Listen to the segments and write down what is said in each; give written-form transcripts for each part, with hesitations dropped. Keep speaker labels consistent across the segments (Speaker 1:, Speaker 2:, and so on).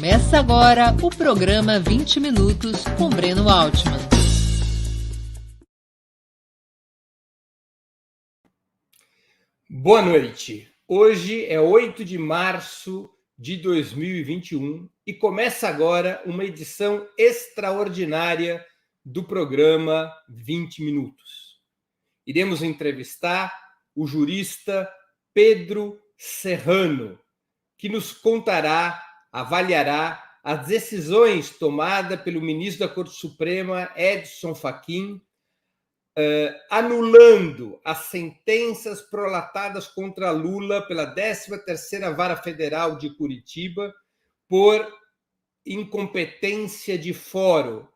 Speaker 1: Começa agora o programa 20 Minutos com Breno Altman.
Speaker 2: Boa noite. Hoje é 8 de março de 2021 e começa agora uma edição extraordinária do programa 20 Minutos. Iremos entrevistar o jurista Pedro Serrano, que nos contará, avaliará as decisões tomadas pelo ministro da Corte Suprema, Edson Fachin, anulando as sentenças prolatadas contra Lula pela 13ª Vara Federal de Curitiba por incompetência de foro,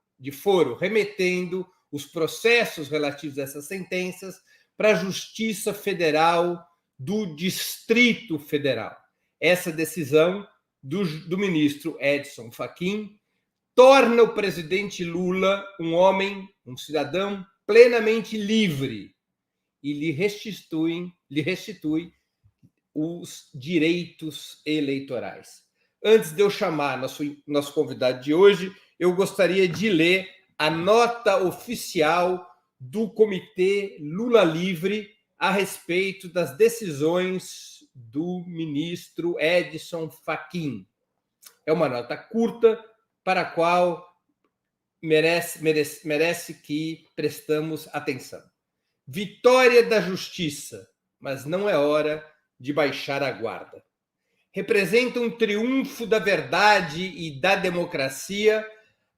Speaker 2: remetendo os processos relativos a essas sentenças para a Justiça Federal do Distrito Federal. Essa decisão do ministro Edson Fachin torna o presidente Lula um homem, um cidadão plenamente livre e lhe restitui os direitos eleitorais. Antes de eu chamar nosso convidado de hoje, eu gostaria de ler a nota oficial do Comitê Lula Livre a respeito das decisões do ministro Edson Fachin. É uma nota curta para a qual merece que prestamos atenção. Vitória da justiça, mas não é hora de baixar a guarda. Representa um triunfo da verdade e da democracia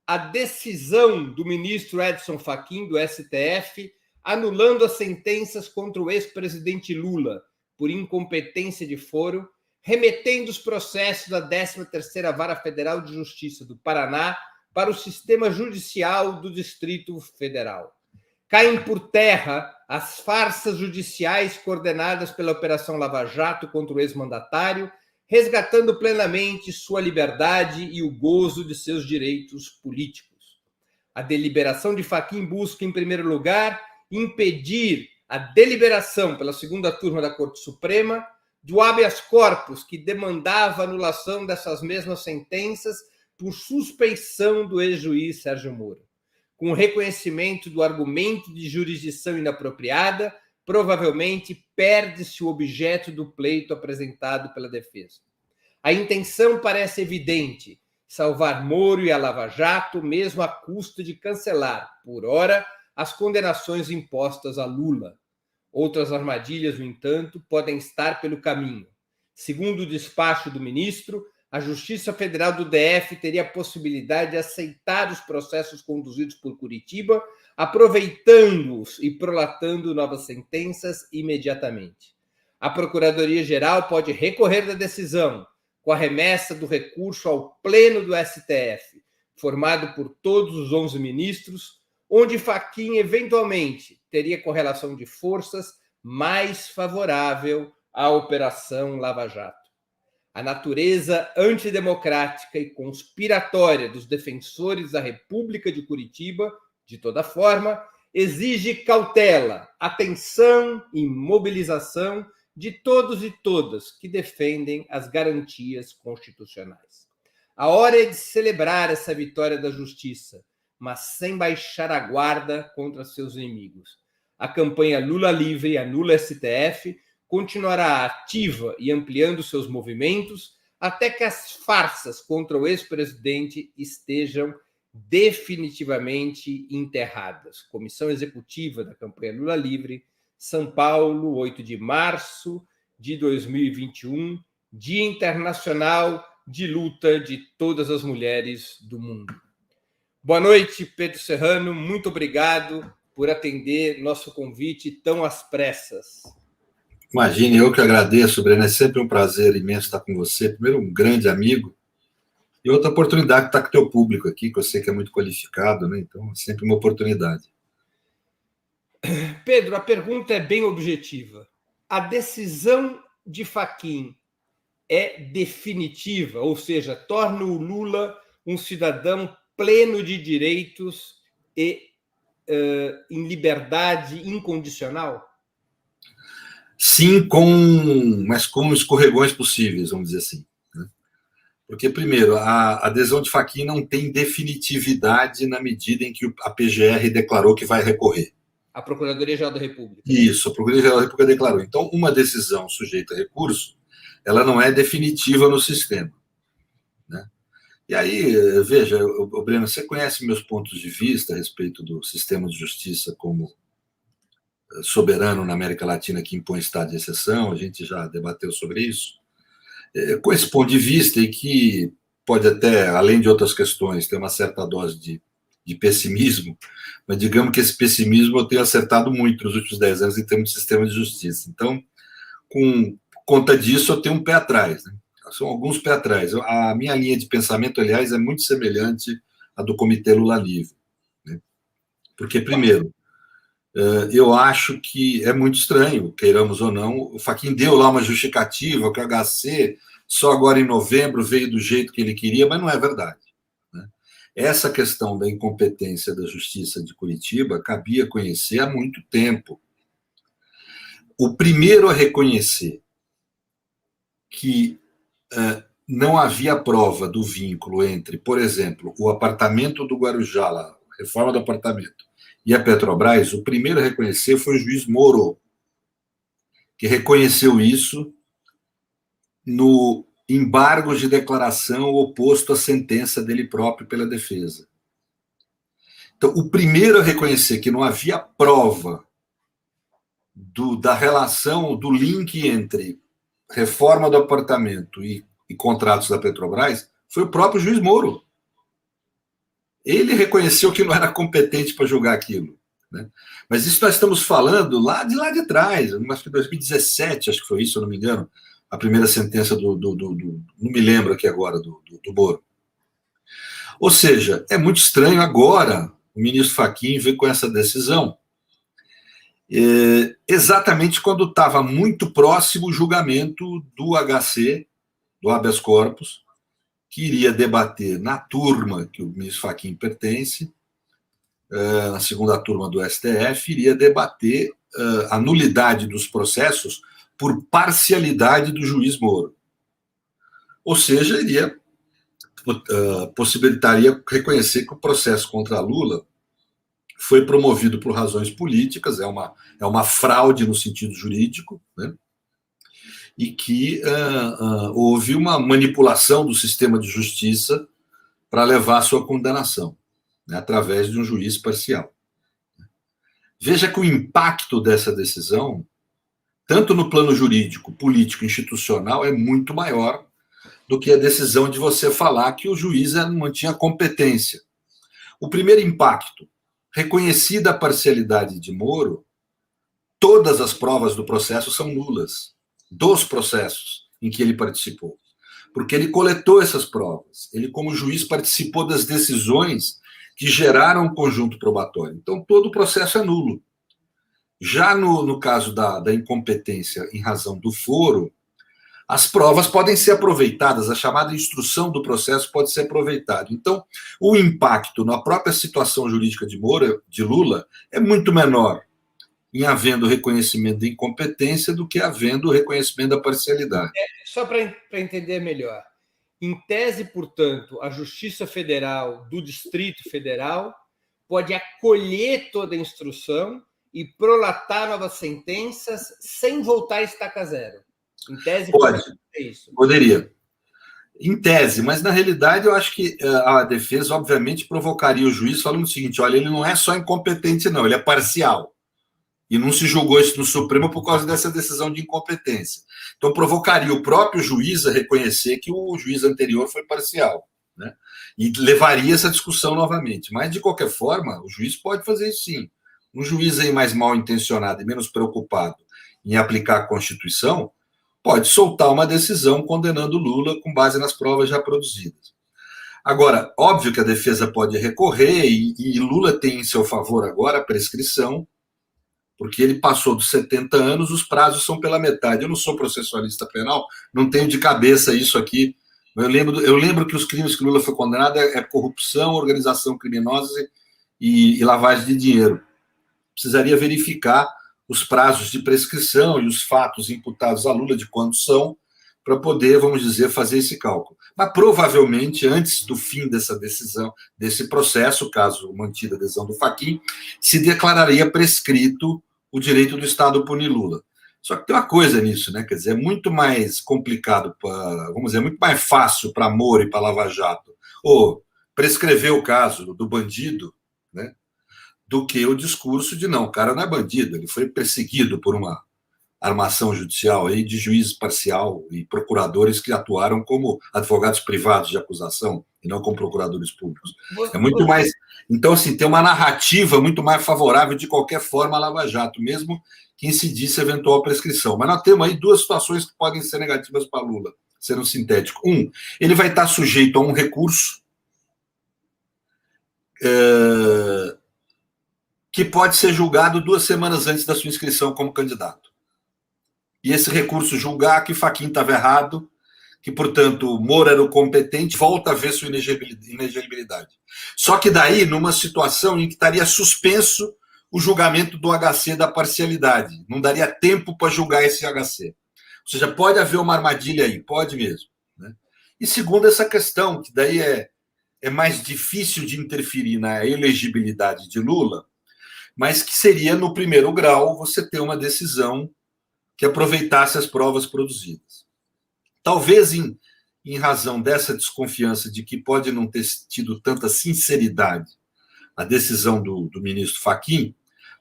Speaker 2: a decisão do ministro Edson Fachin, do STF, anulando as sentenças contra o ex-presidente Lula por incompetência de foro, remetendo os processos da 13ª Vara Federal de Justiça do Paraná para o sistema judicial do Distrito Federal. Caem por terra as farsas judiciais coordenadas pela Operação Lava Jato contra o ex-mandatário, resgatando plenamente sua liberdade e o gozo de seus direitos políticos. A deliberação de Fachin busca, em primeiro lugar, impedir a deliberação pela segunda turma da Corte Suprema do habeas corpus, que demandava a anulação dessas mesmas sentenças por suspeição do ex-juiz Sérgio Moro. Com o reconhecimento do argumento de jurisdição inapropriada, provavelmente perde-se o objeto do pleito apresentado pela defesa. A intenção parece evidente: salvar Moro e a Lava Jato, mesmo à custa de cancelar, por ora, as condenações impostas a Lula. Outras armadilhas, no entanto, podem estar pelo caminho. Segundo o despacho do ministro, a Justiça Federal do DF teria a possibilidade de aceitar os processos conduzidos por Curitiba, aproveitando-os e prolatando novas sentenças imediatamente. A Procuradoria-Geral pode recorrer da decisão, com a remessa do recurso ao Pleno do STF, formado por todos os 11 ministros, onde Fachin, eventualmente, teria correlação de forças mais favorável à Operação Lava Jato. A natureza antidemocrática e conspiratória dos defensores da República de Curitiba, de toda forma, exige cautela, atenção e mobilização de todos e todas que defendem as garantias constitucionais. A hora é de celebrar essa vitória da justiça, mas sem baixar a guarda contra seus inimigos. A campanha Lula Livre Anula STF continuará ativa e ampliando seus movimentos até que as farsas contra o ex-presidente estejam definitivamente enterradas. Comissão Executiva da campanha Lula Livre, São Paulo, 8 de março de 2021, Dia Internacional de Luta de Todas as Mulheres do Mundo. Boa noite, Pedro Serrano. Muito obrigado por atender nosso convite tão às pressas.
Speaker 3: Imagine, eu que agradeço, Breno. É sempre um prazer imenso estar com você. Primeiro, um grande amigo. E outra oportunidade de estar com o teu público aqui, que eu sei que é muito qualificado, né? Então, é sempre uma oportunidade.
Speaker 2: Pedro, a pergunta é bem objetiva. A decisão de Fachin é definitiva, ou seja, torna o Lula um cidadão pleno de direitos e em liberdade incondicional?
Speaker 3: Sim, mas com escorregões possíveis, vamos dizer assim, né? Porque, primeiro, a adesão de Fachin não tem definitividade na medida em que a PGR declarou que vai recorrer.
Speaker 2: A Procuradoria-Geral da República.
Speaker 3: Isso, a Procuradoria-Geral da República declarou. Então, uma decisão sujeita a recurso, ela não é definitiva no sistema, né? E aí, veja, Breno, você conhece meus pontos de vista a respeito do sistema de justiça como soberano na América Latina que impõe estado de exceção, a gente já debateu sobre isso. Com esse ponto de vista, e que pode até, além de outras questões, ter uma certa dose de pessimismo, mas digamos que esse pessimismo eu tenho acertado muito nos últimos 10 anos em termos de sistema de justiça. Então, com conta disso, eu tenho um pé atrás, né? São alguns pés atrás. A minha linha de pensamento, aliás, é muito semelhante à do Comitê Lula Livre, né? Porque, primeiro, eu acho que é muito estranho, queiramos ou não, o Fachin deu lá uma justificativa que o HC só agora em novembro veio do jeito que ele queria, mas não é verdade, né? Essa questão da incompetência da Justiça de Curitiba cabia conhecer há muito tempo. O primeiro a reconhecer que não havia prova do vínculo entre, por exemplo, o apartamento do Guarujá, lá, a reforma do apartamento, e a Petrobras, o primeiro a reconhecer foi o juiz Moro, que reconheceu isso no embargo de declaração oposto à sentença dele próprio pela defesa. Então, o primeiro a reconhecer que não havia prova da relação, do link entre reforma do apartamento e contratos da Petrobras foi o próprio juiz Moro. Ele reconheceu que não era competente para julgar aquilo, né? Mas isso nós estamos falando lá de trás, acho que 2017, acho que foi isso, se eu não me engano, a primeira sentença não me lembro aqui agora, do Moro. Ou seja, é muito estranho agora o ministro Fachin vir com essa decisão, exatamente quando estava muito próximo o julgamento do HC, do habeas corpus, que iria debater na turma que o ministro Fachin pertence, na segunda turma do STF, iria debater a nulidade dos processos por parcialidade do juiz Moro. Ou seja, possibilitaria reconhecer que o processo contra Lula foi promovido por razões políticas, é uma fraude no sentido jurídico, né? E que houve uma manipulação do sistema de justiça para levar à sua condenação, né, através de um juiz parcial. Veja que o impacto dessa decisão, tanto no plano jurídico, político, institucional, é muito maior do que a decisão de você falar que o juiz não tinha competência. O primeiro impacto, reconhecida a parcialidade de Moro, todas as provas do processo são nulas, dos processos em que ele participou, porque ele coletou essas provas, ele como juiz participou das decisões que geraram um conjunto probatório, então todo o processo é nulo. Já no caso da incompetência em razão do foro, as provas podem ser aproveitadas, a chamada instrução do processo pode ser aproveitada. Então, o impacto na própria situação jurídica de Lula é muito menor em havendo reconhecimento de incompetência do que havendo reconhecimento da parcialidade.
Speaker 2: Só para entender melhor. Em tese, portanto, a Justiça Federal do Distrito Federal pode acolher toda a instrução e prolatar novas sentenças sem voltar a estaca zero. Em tese,
Speaker 3: pode.
Speaker 2: É isso.
Speaker 3: Poderia. Em tese, mas na realidade eu acho que a defesa, obviamente, provocaria o juiz falando o seguinte: olha, ele não é só incompetente, não, ele é parcial. E não se julgou isso no Supremo por causa dessa decisão de incompetência. Então, provocaria o próprio juiz a reconhecer que o juiz anterior foi parcial, né? E levaria essa discussão novamente. Mas, de qualquer forma, o juiz pode fazer isso sim. Um juiz aí mais mal intencionado e menos preocupado em aplicar a Constituição pode soltar uma decisão condenando Lula com base nas provas já produzidas. Agora, óbvio que a defesa pode recorrer e Lula tem em seu favor agora a prescrição, porque ele passou dos 70 anos, os prazos são pela metade. Eu não sou processualista penal, não tenho de cabeça isso aqui. Eu lembro que os crimes que Lula foi condenado é corrupção, organização criminosa e lavagem de dinheiro. Precisaria verificar os prazos de prescrição e os fatos imputados a Lula, de quantos são, para poder, vamos dizer, fazer esse cálculo. Mas provavelmente, antes do fim dessa decisão, desse processo, caso mantida a decisão do Fachin, se declararia prescrito o direito do Estado punir Lula. Só que tem uma coisa nisso, né? Quer dizer, é muito mais complicado, vamos dizer, muito mais fácil para Moro e para Lava Jato, ou prescrever o caso do bandido, né? Do que o discurso de não, o cara não é bandido, ele foi perseguido por uma armação judicial aí de juiz parcial e procuradores que atuaram como advogados privados de acusação e não como procuradores públicos. É muito mais... Então, assim, tem uma narrativa muito mais favorável de qualquer forma a Lava Jato, mesmo que incidisse eventual prescrição. Mas nós temos aí duas situações que podem ser negativas para Lula, sendo sintético. Ele vai estar sujeito a um recurso que pode ser julgado 2 semanas antes da sua inscrição como candidato. E esse recurso julgar que Fachin estava errado, que, portanto, Moro era o competente, volta a ver sua inelegibilidade. Só que daí, numa situação em que estaria suspenso o julgamento do HC da parcialidade. Não daria tempo para julgar esse HC. Ou seja, pode haver uma armadilha aí, pode mesmo. Né? E segundo essa questão, que daí é mais difícil de interferir na elegibilidade de Lula, mas que seria, no primeiro grau, você ter uma decisão que aproveitasse as provas produzidas. Talvez, em razão dessa desconfiança de que pode não ter tido tanta sinceridade a decisão do ministro Fachin,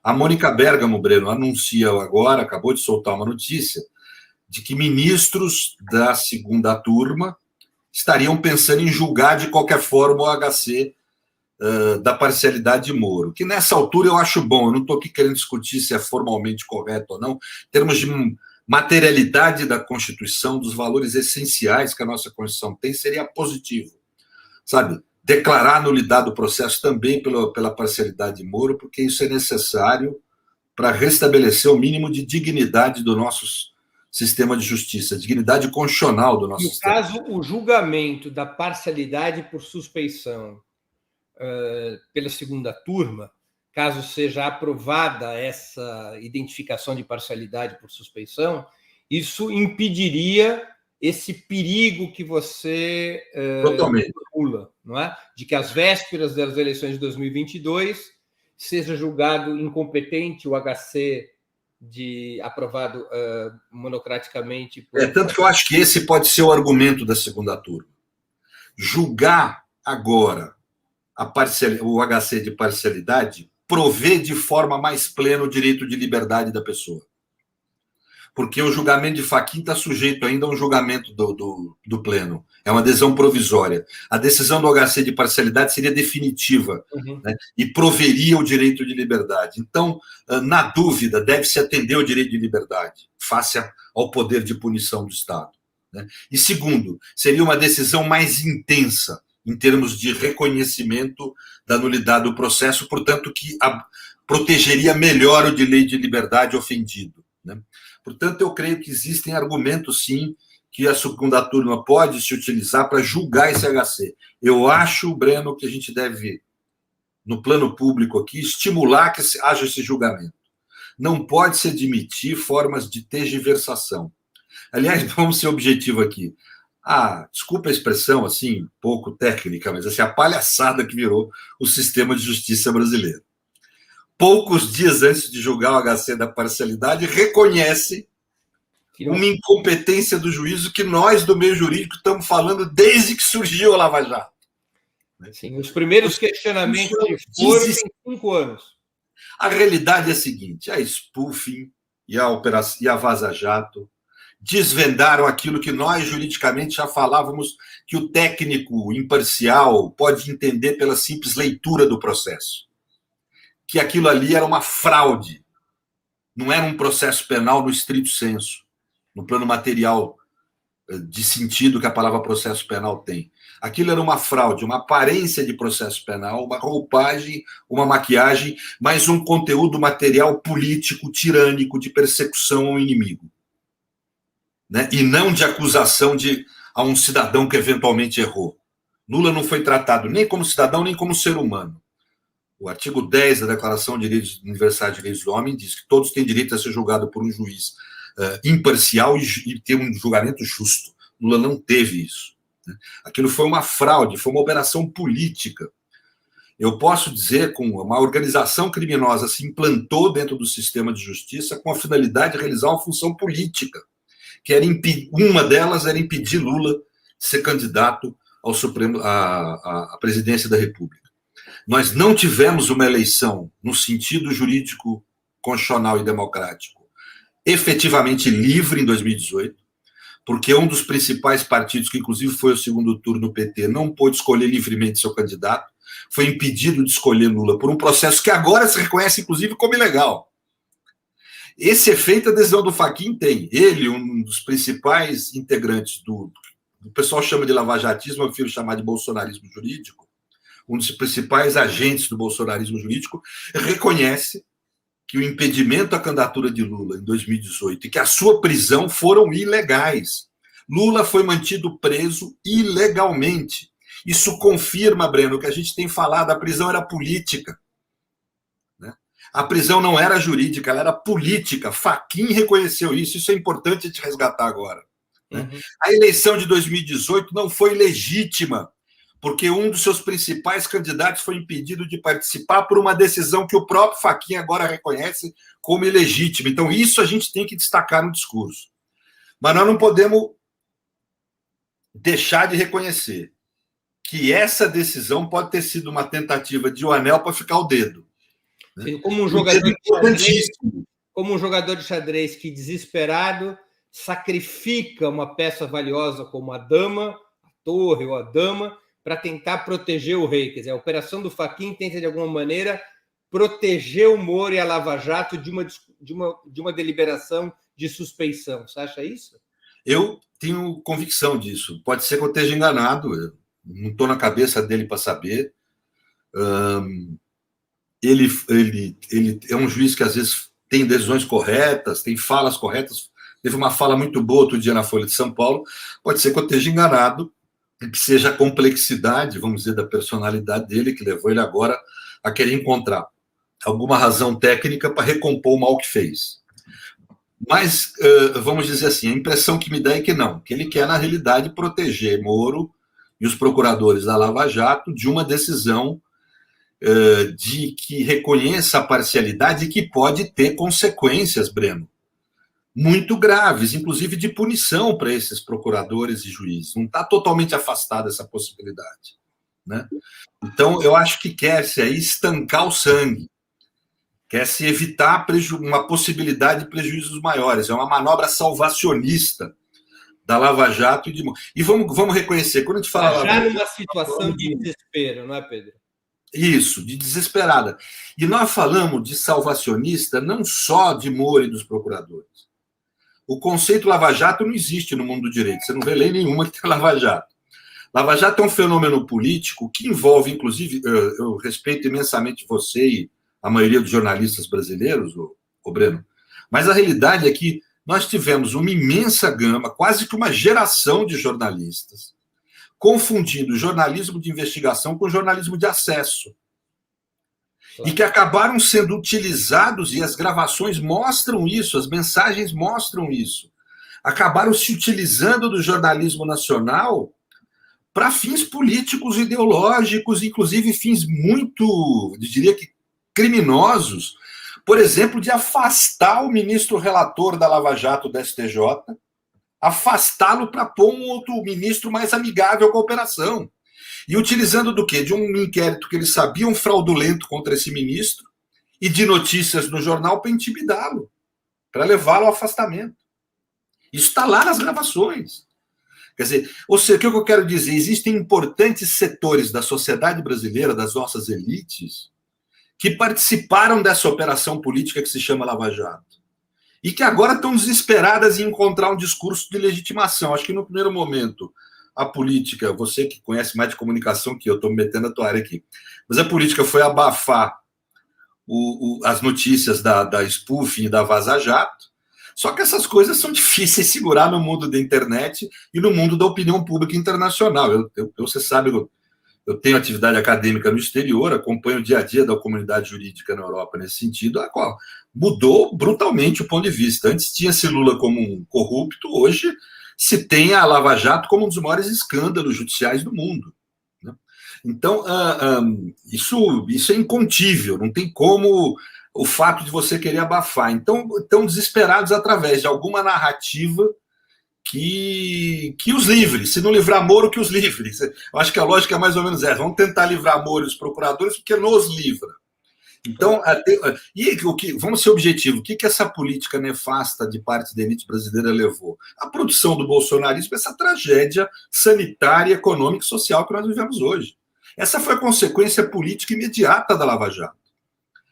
Speaker 3: a Mônica Bergamo, Breno, anuncia agora, acabou de soltar uma notícia, de que ministros da segunda turma estariam pensando em julgar de qualquer forma o HC da parcialidade de Moro, que nessa altura eu acho bom, eu não estou aqui querendo discutir se é formalmente correto ou não, em termos de materialidade da Constituição, dos valores essenciais que a nossa Constituição tem, seria positivo, sabe? Declarar a nulidade do processo também pela parcialidade de Moro, porque isso é necessário para restabelecer o mínimo de dignidade do nosso sistema de justiça, dignidade constitucional do nosso sistema.
Speaker 2: No caso, o julgamento da parcialidade por suspeição pela segunda turma, caso seja aprovada essa identificação de parcialidade por suspeição, isso impediria esse perigo que você calcula, não é? De que às vésperas das eleições de 2022 seja julgado incompetente o HC aprovado monocraticamente.
Speaker 3: Tanto que eu acho que esse pode ser o argumento da segunda turma. Julgar agora o HC de parcialidade provê de forma mais plena o direito de liberdade da pessoa. Porque o julgamento de Fachin está sujeito ainda a um julgamento do pleno. É uma adesão provisória. A decisão do HC de parcialidade seria definitiva, né, e proveria o direito de liberdade. Então, na dúvida, deve-se atender o direito de liberdade, face ao poder de punição do Estado. Né? E segundo, seria uma decisão mais intensa em termos de reconhecimento da nulidade do processo, portanto, que protegeria melhor o direito de liberdade ofendido. Né? Portanto, eu creio que existem argumentos, sim, que a segunda turma pode se utilizar para julgar esse HC. Eu acho, Breno, que a gente deve, no plano público aqui, estimular que haja esse julgamento. Não pode se admitir formas de tergiversação. Aliás, vamos ser objetivo aqui. Desculpa a expressão, assim, pouco técnica, mas assim, a palhaçada que virou o sistema de justiça brasileiro. Poucos dias antes de julgar o HC da parcialidade, reconhece uma incompetência do juízo que nós, do meio jurídico, estamos falando desde que surgiu a Lava Jato.
Speaker 2: Sim, os primeiros questionamentos foram em 5 anos.
Speaker 3: A realidade é a seguinte, a spoofing e a Vaza Jato desvendaram aquilo que nós, juridicamente, já falávamos que o técnico imparcial pode entender pela simples leitura do processo. Que aquilo ali era uma fraude, não era um processo penal no estrito senso, no plano material de sentido que a palavra processo penal tem. Aquilo era uma fraude, uma aparência de processo penal, uma roupagem, uma maquiagem, mas um conteúdo material político, tirânico, de persecução ao inimigo. Né? E não de acusação a um cidadão que eventualmente errou. Lula não foi tratado nem como cidadão, nem como ser humano. O artigo 10 da Declaração de Direitos Universais de Direitos do Homem diz que todos têm direito a ser julgados por um juiz imparcial e ter um julgamento justo. Lula não teve isso. Né? Aquilo foi uma fraude, foi uma operação política. Eu posso dizer que uma organização criminosa se implantou dentro do sistema de justiça com a finalidade de realizar uma função política, que era uma delas era impedir Lula de ser candidato ao Supremo, à presidência da República. Nós não tivemos uma eleição no sentido jurídico, constitucional e democrático efetivamente livre em 2018, porque um dos principais partidos, que inclusive foi o segundo turno, o PT, não pôde escolher livremente seu candidato, foi impedido de escolher Lula por um processo que agora se reconhece, inclusive, como ilegal. Esse efeito a decisão do Fachin tem. Ele, um dos principais integrantes o pessoal chama de lavajatismo, eu prefiro chamar de bolsonarismo jurídico, um dos principais agentes do bolsonarismo jurídico, reconhece que o impedimento à candidatura de Lula em 2018 e que a sua prisão foram ilegais. Lula foi mantido preso ilegalmente. Isso confirma, Breno, o que a gente tem falado, a prisão era política. Né? A prisão não era jurídica, ela era política. Fachin reconheceu isso é importante a gente resgatar agora. Né? Uhum. A eleição de 2018 não foi legítima, porque um dos seus principais candidatos foi impedido de participar por uma decisão que o próprio Fachin agora reconhece como ilegítima. Então, isso a gente tem que destacar no discurso. Mas nós não podemos deixar de reconhecer que essa decisão pode ter sido uma tentativa de o anel para ficar o dedo.
Speaker 2: Né? Como um jogador de xadrez que, desesperado, sacrifica uma peça valiosa como a dama, a torre ou a dama, para tentar proteger o rei. Quer dizer, a operação do Fachin tenta, de alguma maneira, proteger o Moro e a Lava Jato de uma deliberação de suspeição. Você acha isso?
Speaker 3: Eu tenho convicção disso. Pode ser que eu esteja enganado, eu não estou na cabeça dele para saber. Ele é um juiz que, às vezes, tem decisões corretas, tem falas corretas. Teve uma fala muito boa outro dia na Folha de São Paulo. Pode ser que eu esteja enganado, que seja a complexidade, vamos dizer, da personalidade dele, que levou ele agora a querer encontrar alguma razão técnica para recompor o mal que fez. Mas, vamos dizer assim, a impressão que me dá é que não, que ele quer, na realidade, proteger Moro e os procuradores da Lava Jato de uma decisão de que reconheça a parcialidade e que pode ter consequências, Breno, muito graves, inclusive de punição para esses procuradores e juízes. Não está totalmente afastada essa possibilidade. Né? Então, eu acho que quer-se aí estancar o sangue, quer-se evitar uma possibilidade de prejuízos maiores. É uma manobra salvacionista da Lava Jato e vamos reconhecer, quando a gente fala...
Speaker 2: Já numa situação de desespero, não é, Pedro?
Speaker 3: Isso, de desesperada. E nós falamos de salvacionista não só de Moro e dos procuradores. O conceito Lava Jato não existe no mundo do direito. Você não vê lei nenhuma que tem Lava Jato. Lava Jato é um fenômeno político que envolve, inclusive, eu respeito imensamente você e a maioria dos jornalistas brasileiros, o Breno, mas a realidade é que nós tivemos uma imensa gama, quase que uma geração de jornalistas, confundindo jornalismo de investigação com jornalismo de acesso. E que acabaram sendo utilizados, e as gravações mostram isso, as mensagens mostram isso, acabaram se utilizando do jornalismo nacional para fins políticos, ideológicos, inclusive fins muito, eu diria que criminosos, por exemplo, de afastar o ministro relator da Lava Jato da STJ, afastá-lo para pôr um outro ministro mais amigável com a operação. E utilizando do quê? De um inquérito que eles sabiam fraudulento contra esse ministro e de notícias no jornal para intimidá-lo, para levá-lo ao afastamento. Isso está lá nas gravações. Quer dizer, ou seja, o que eu quero dizer? Existem importantes setores da sociedade brasileira, das nossas elites, que participaram dessa operação política que se chama Lava Jato e que agora estão desesperadas em encontrar um discurso de legitimação. Acho que no primeiro momento a política, você que conhece mais de comunicação que eu, estou me metendo na tua área aqui, mas a política foi abafar as notícias da spoofing e da Vaza Jato, só que essas coisas são difíceis de segurar no mundo da internet e no mundo da opinião pública internacional. Você sabe, eu tenho atividade acadêmica no exterior, acompanho o dia a dia da comunidade jurídica na Europa nesse sentido, a qual mudou brutalmente o ponto de vista. Antes tinha-se Lula como um corrupto, hoje se tem a Lava Jato como um dos maiores escândalos judiciais do mundo. Né? Então, isso é incontível, não tem como o fato de você querer abafar. Então, estão desesperados através de alguma narrativa que os livre. Se não livrar Moro, que os livre. Eu acho que a lógica é mais ou menos essa. Vamos tentar livrar Moro e os procuradores, porque nos livra. Então, vamos ser objetivos. O que essa política nefasta de parte da elite brasileira levou? A produção do bolsonarismo, essa tragédia sanitária, econômica e social que nós vivemos hoje. Essa foi a consequência política imediata da Lava Jato.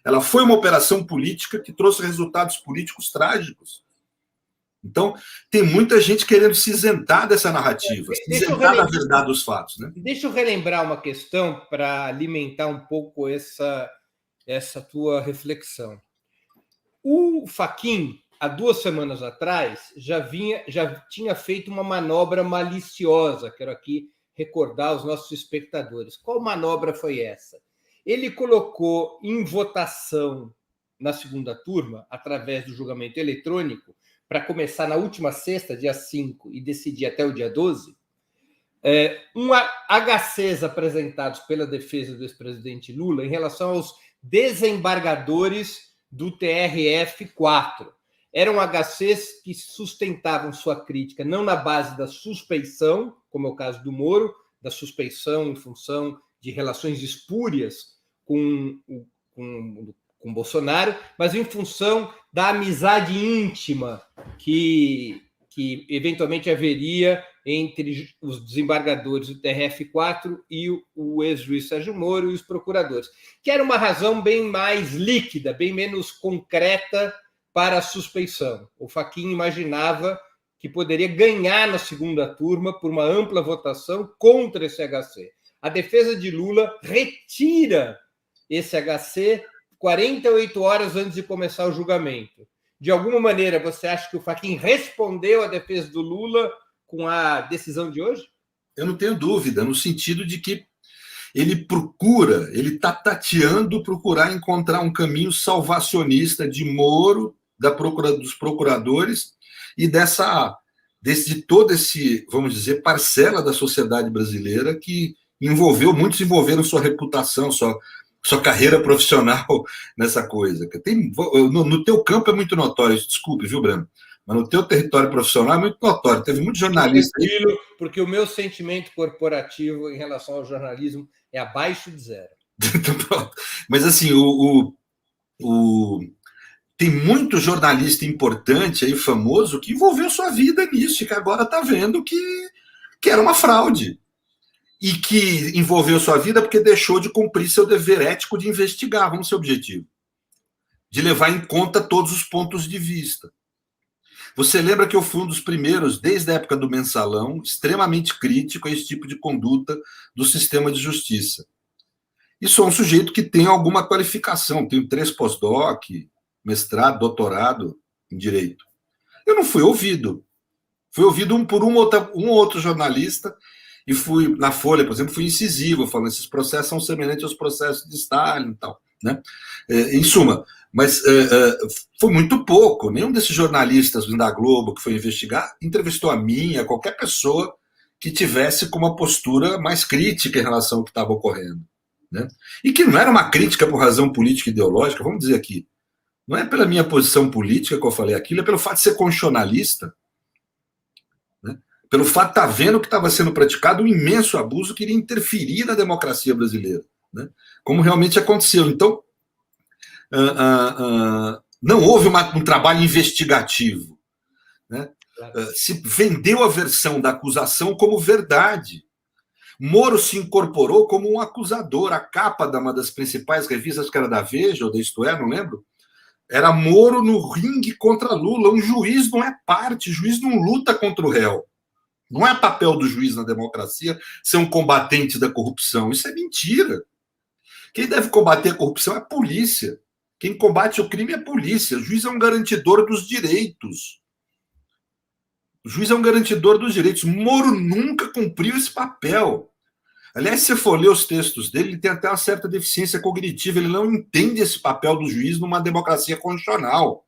Speaker 3: Ela foi uma operação política que trouxe resultados políticos trágicos. Então, tem muita gente querendo se isentar dessa narrativa, se isentar da verdade dos fatos. Né?
Speaker 2: Deixa eu relembrar uma questão para alimentar um pouco essa tua reflexão. O Fachin, há 2 semanas atrás, já tinha feito uma manobra maliciosa. Quero aqui recordar aos nossos espectadores. Qual manobra foi essa? Ele colocou em votação na segunda turma, através do julgamento eletrônico, para começar na última sexta, dia 5, e decidir até o dia 12, HCs apresentados pela defesa do ex-presidente Lula em relação aos desembargadores do TRF-4. Eram HCs que sustentavam sua crítica não na base da suspeição, como é o caso do Moro, da suspeição em função de relações espúrias com Bolsonaro, mas em função da amizade íntima que eventualmente haveria entre os desembargadores do TRF-4 e o ex-juiz Sérgio Moro e os procuradores, que era uma razão bem mais líquida, bem menos concreta para a suspeição. O Fachin imaginava que poderia ganhar na segunda turma por uma ampla votação contra esse HC. A defesa de Lula retira esse HC 48 horas antes de começar o julgamento. De alguma maneira, você acha que o Fachin respondeu à defesa do Lula com a decisão de hoje?
Speaker 3: Eu não tenho dúvida, no sentido de que ele está tateando procurar encontrar um caminho salvacionista de Moro, dos procuradores e de todo esse, vamos dizer, parcela da sociedade brasileira que muitos envolveram sua reputação, sua carreira profissional nessa coisa. No teu campo é muito notório, desculpe, viu, Breno? Mas no teu território profissional é muito notório. Teve muito jornalista aí.
Speaker 2: Porque o meu sentimento corporativo em relação ao jornalismo é abaixo de 0.
Speaker 3: Então, pronto. Mas, assim, tem muito jornalista importante aí, famoso, que envolveu sua vida nisso e que agora está vendo que era uma fraude. E que envolveu sua vida porque deixou de cumprir seu dever ético de investigar, vamos ser objetivo, de levar em conta todos os pontos de vista. Você lembra que eu fui um dos primeiros, desde a época do Mensalão, extremamente crítico a esse tipo de conduta do sistema de justiça. E sou um sujeito que tem alguma qualificação, tenho 3 pós-doc, mestrado, doutorado em Direito. Eu não fui ouvido. Fui ouvido por um outro jornalista. E fui, na Folha, por exemplo, fui incisivo, falando que esses processos são semelhantes aos processos de Stalin e tal. Né? Em suma, mas foi muito pouco. Nenhum desses jornalistas da Globo que foi investigar entrevistou a mim, a qualquer pessoa que tivesse com uma postura mais crítica em relação ao que estava ocorrendo. Né? E que não era uma crítica por razão política e ideológica, vamos dizer aqui. Não é pela minha posição política que eu falei aquilo, é pelo fato de ser constitucionalista. Pelo fato de estar vendo que estava sendo praticado um imenso abuso que iria interferir na democracia brasileira, né? Como realmente aconteceu. Então, não houve um trabalho investigativo. Né? Se vendeu a versão da acusação como verdade. Moro se incorporou como um acusador. A capa de uma das principais revistas, que era da Veja ou da Isto É, não lembro, era Moro no ringue contra Lula. Um juiz não é parte, o juiz não luta contra o réu. Não é papel do juiz na democracia ser um combatente da corrupção. Isso é mentira. Quem deve combater a corrupção é a polícia. Quem combate o crime é a polícia. O juiz é um garantidor dos direitos. O juiz é um garantidor dos direitos. Moro nunca cumpriu esse papel. Aliás, se você for ler os textos dele, ele tem até uma certa deficiência cognitiva. Ele não entende esse papel do juiz numa democracia constitucional.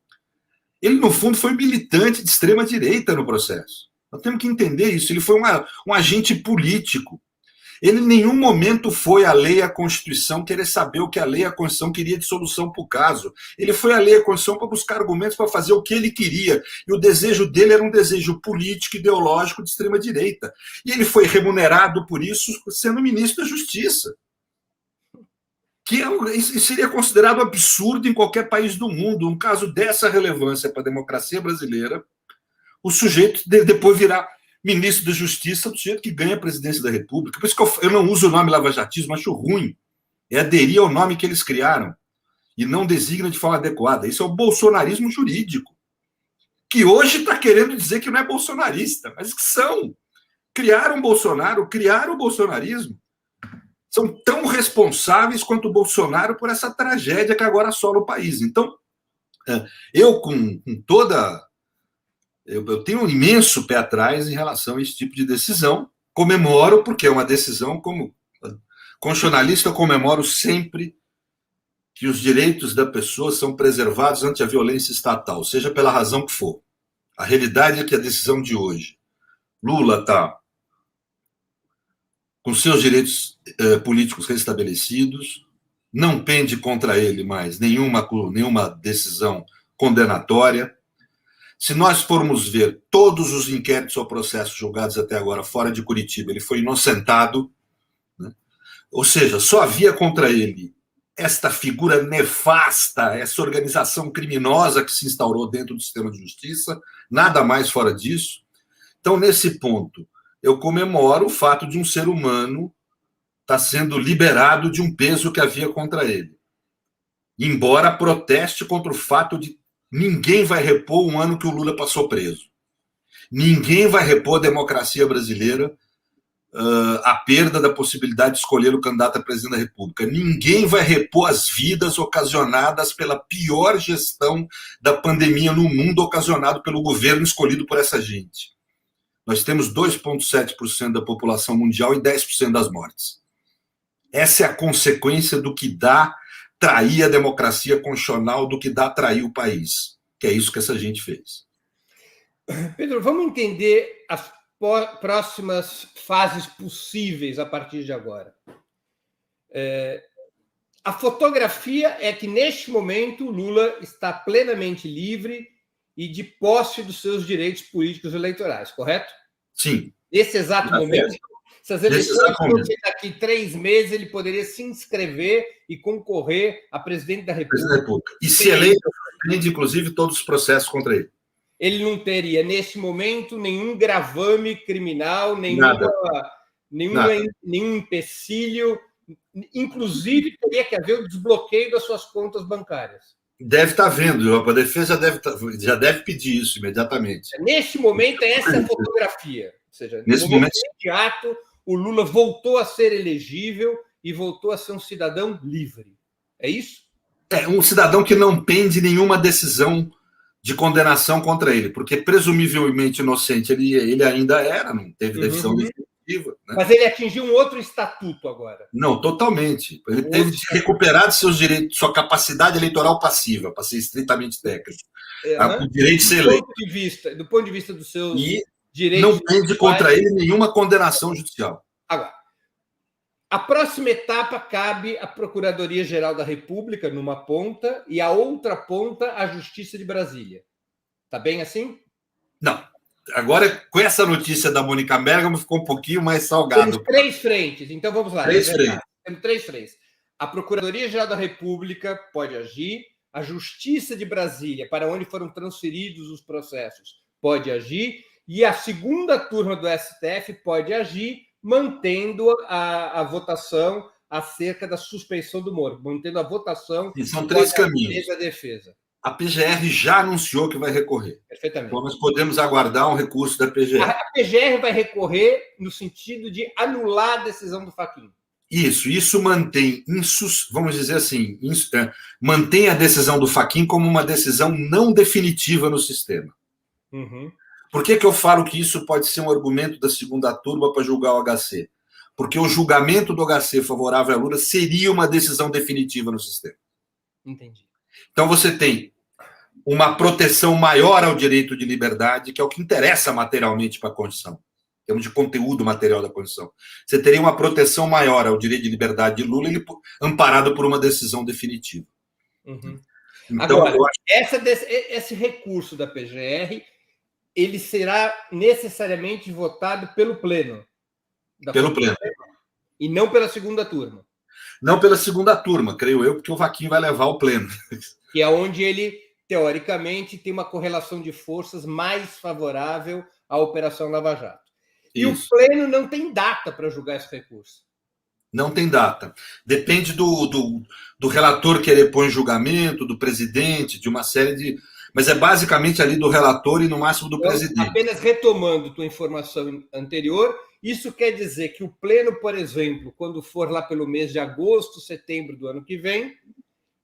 Speaker 3: Ele, no fundo, foi militante de extrema-direita no processo. Nós temos que entender isso. Ele foi um agente político. Ele em nenhum momento foi a lei e a Constituição querer saber o que a lei e a Constituição queria de solução para o caso. Ele foi a lei e a Constituição para buscar argumentos para fazer o que ele queria. E o desejo dele era um desejo político, ideológico de extrema-direita. E ele foi remunerado por isso sendo ministro da Justiça. Isso seria considerado absurdo em qualquer país do mundo. Um caso dessa relevância para a democracia brasileira, o sujeito depois virar ministro da Justiça, do sujeito que ganha a presidência da República. Por isso que eu não uso o nome lavajatismo, acho ruim. É aderir ao nome que eles criaram e não designa de forma adequada. Isso é o bolsonarismo jurídico, que hoje está querendo dizer que não é bolsonarista, mas que são. Criaram Bolsonaro, criaram o bolsonarismo. São tão responsáveis quanto o Bolsonaro por essa tragédia que agora assola o país. Então, eu com toda... Eu tenho um imenso pé atrás em relação a esse tipo de decisão. Comemoro, porque é uma decisão, como constitucionalista, eu comemoro sempre que os direitos da pessoa são preservados ante a violência estatal, seja pela razão que for. A realidade é que a decisão de hoje, Lula está com seus direitos políticos restabelecidos, não pende contra ele mais nenhuma decisão condenatória. Se nós formos ver todos os inquéritos ou processos julgados até agora fora de Curitiba, ele foi inocentado, né? Ou seja, só havia contra ele esta figura nefasta, essa organização criminosa que se instaurou dentro do sistema de justiça, nada mais fora disso. Então, nesse ponto, eu comemoro o fato de um ser humano estar sendo liberado de um peso que havia contra ele. Embora proteste contra o fato de ninguém vai repor um ano que o Lula passou preso. Ninguém vai repor a democracia brasileira, a perda da possibilidade de escolher o candidato a presidente da República. Ninguém vai repor as vidas ocasionadas pela pior gestão da pandemia no mundo, ocasionado pelo governo escolhido por essa gente. Nós temos 2,7% da população mundial e 10% das mortes. Essa é a consequência do que dá trair a democracia constitucional, do que dá trair o país. Que é isso que essa gente fez.
Speaker 2: Pedro, vamos entender as próximas fases possíveis a partir de agora. A fotografia é que, neste momento, o Lula está plenamente livre e de posse dos seus direitos políticos eleitorais, correto?
Speaker 3: Sim.
Speaker 2: Nesse exato momento, se as eleições fossem daqui 3 meses, ele poderia se inscrever e concorrer a presidente da República.
Speaker 3: E se eleito, suspende, inclusive, todos os processos contra ele.
Speaker 2: Ele não teria, neste momento, nenhum gravame criminal, nenhum empecilho, inclusive teria que haver o desbloqueio das suas contas bancárias.
Speaker 3: Deve estar vendo, a defesa já deve pedir isso imediatamente.
Speaker 2: Neste momento, essa é a fotografia. Ou seja, nesse momento imediato, o Lula voltou a ser elegível e voltou a ser um cidadão livre. É isso?
Speaker 3: É um cidadão que não pende nenhuma decisão de condenação contra ele, porque presumivelmente inocente ele ainda era, não teve decisão definitiva. Né?
Speaker 2: Mas ele atingiu um outro estatuto agora.
Speaker 3: Não, totalmente. Ele teve de recuperar seus direitos, sua capacidade eleitoral passiva, para ser estritamente técnico. O direito de ser eleito.
Speaker 2: Do ponto de vista dos seus direitos.
Speaker 3: Não pende contra ele nenhuma condenação judicial.
Speaker 2: Agora, a próxima etapa cabe à Procuradoria-Geral da República, numa ponta, e a outra ponta, a Justiça de Brasília. Tá bem assim?
Speaker 3: Não. Agora, com essa notícia da Mônica Bergamo, ficou um pouquinho mais salgado.
Speaker 2: Temos 3 frentes, então vamos lá.
Speaker 3: Temos
Speaker 2: 3 frentes. A Procuradoria-Geral da República pode agir, a Justiça de Brasília, para onde foram transferidos os processos, pode agir, e a segunda turma do STF pode agir, mantendo a votação acerca da suspeição do Moro, mantendo a votação.
Speaker 3: E são 3 caminhos.
Speaker 2: Da defesa.
Speaker 3: A PGR já anunciou que vai recorrer.
Speaker 2: Perfeitamente.
Speaker 3: Então, nós podemos aguardar um recurso da PGR.
Speaker 2: A PGR vai recorrer no sentido de anular a decisão do Fachin.
Speaker 3: Isso mantém, vamos dizer assim, mantém a decisão do Fachin como uma decisão não definitiva no sistema. Por que eu falo que isso pode ser um argumento da segunda turma para julgar o HC? Porque o julgamento do HC favorável a Lula seria uma decisão definitiva no sistema.
Speaker 2: Entendi.
Speaker 3: Então você tem uma proteção maior ao direito de liberdade, que é o que interessa materialmente para a Constituição, em termos de conteúdo material da Constituição. Você teria uma proteção maior ao direito de liberdade de Lula, ele amparado por uma decisão definitiva.
Speaker 2: Uhum.
Speaker 3: Então,
Speaker 2: agora, esse recurso da PGR, ele será necessariamente votado pelo Pleno.
Speaker 3: Pelo Pleno.
Speaker 2: E não pela segunda turma.
Speaker 3: Não pela segunda turma, creio eu, porque o Fachin vai levar o Pleno.
Speaker 2: Que é onde ele, teoricamente, tem uma correlação de forças mais favorável à Operação Lava Jato. E isso. O Pleno não tem data para julgar esse recurso.
Speaker 3: Não tem data. Depende do relator querer pôr em julgamento, do presidente, de uma série de... Mas é basicamente ali do relator e no máximo do presidente.
Speaker 2: Apenas retomando tua informação anterior, isso quer dizer que o Pleno, por exemplo, quando for lá pelo mês de agosto, setembro do ano que vem,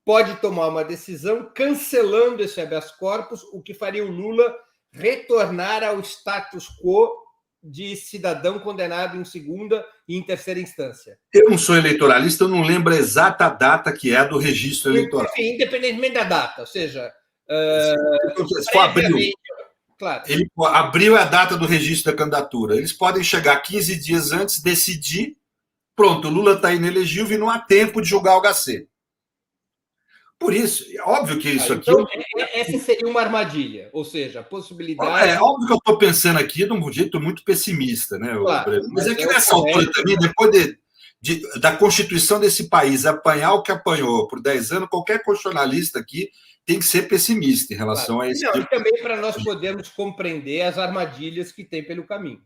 Speaker 2: pode tomar uma decisão cancelando esse habeas corpus, o que faria o Lula retornar ao status quo de cidadão condenado em segunda e em terceira instância.
Speaker 3: Eu não sou eleitoralista, eu não lembro a exata data que é do registro eleitoral.
Speaker 2: Enfim, independentemente da data, ou seja...
Speaker 3: se for abril,
Speaker 2: claro.
Speaker 3: Ele, abril é a data do registro da candidatura. Eles podem chegar 15 dias antes, decidir, pronto, o Lula está inelegível e não há tempo de julgar o HC. Por isso, é óbvio que isso aqui...
Speaker 2: Então, essa seria uma armadilha, ou seja, a possibilidade...
Speaker 3: É óbvio que eu estou pensando aqui de um jeito muito pessimista, né?
Speaker 2: Claro,
Speaker 3: mas é que nessa altura também, depois da Constituição desse país apanhar o que apanhou por 10 anos, qualquer constitucionalista aqui tem que ser pessimista em relação a esse...
Speaker 2: E também para nós podermos compreender as armadilhas que tem pelo caminho.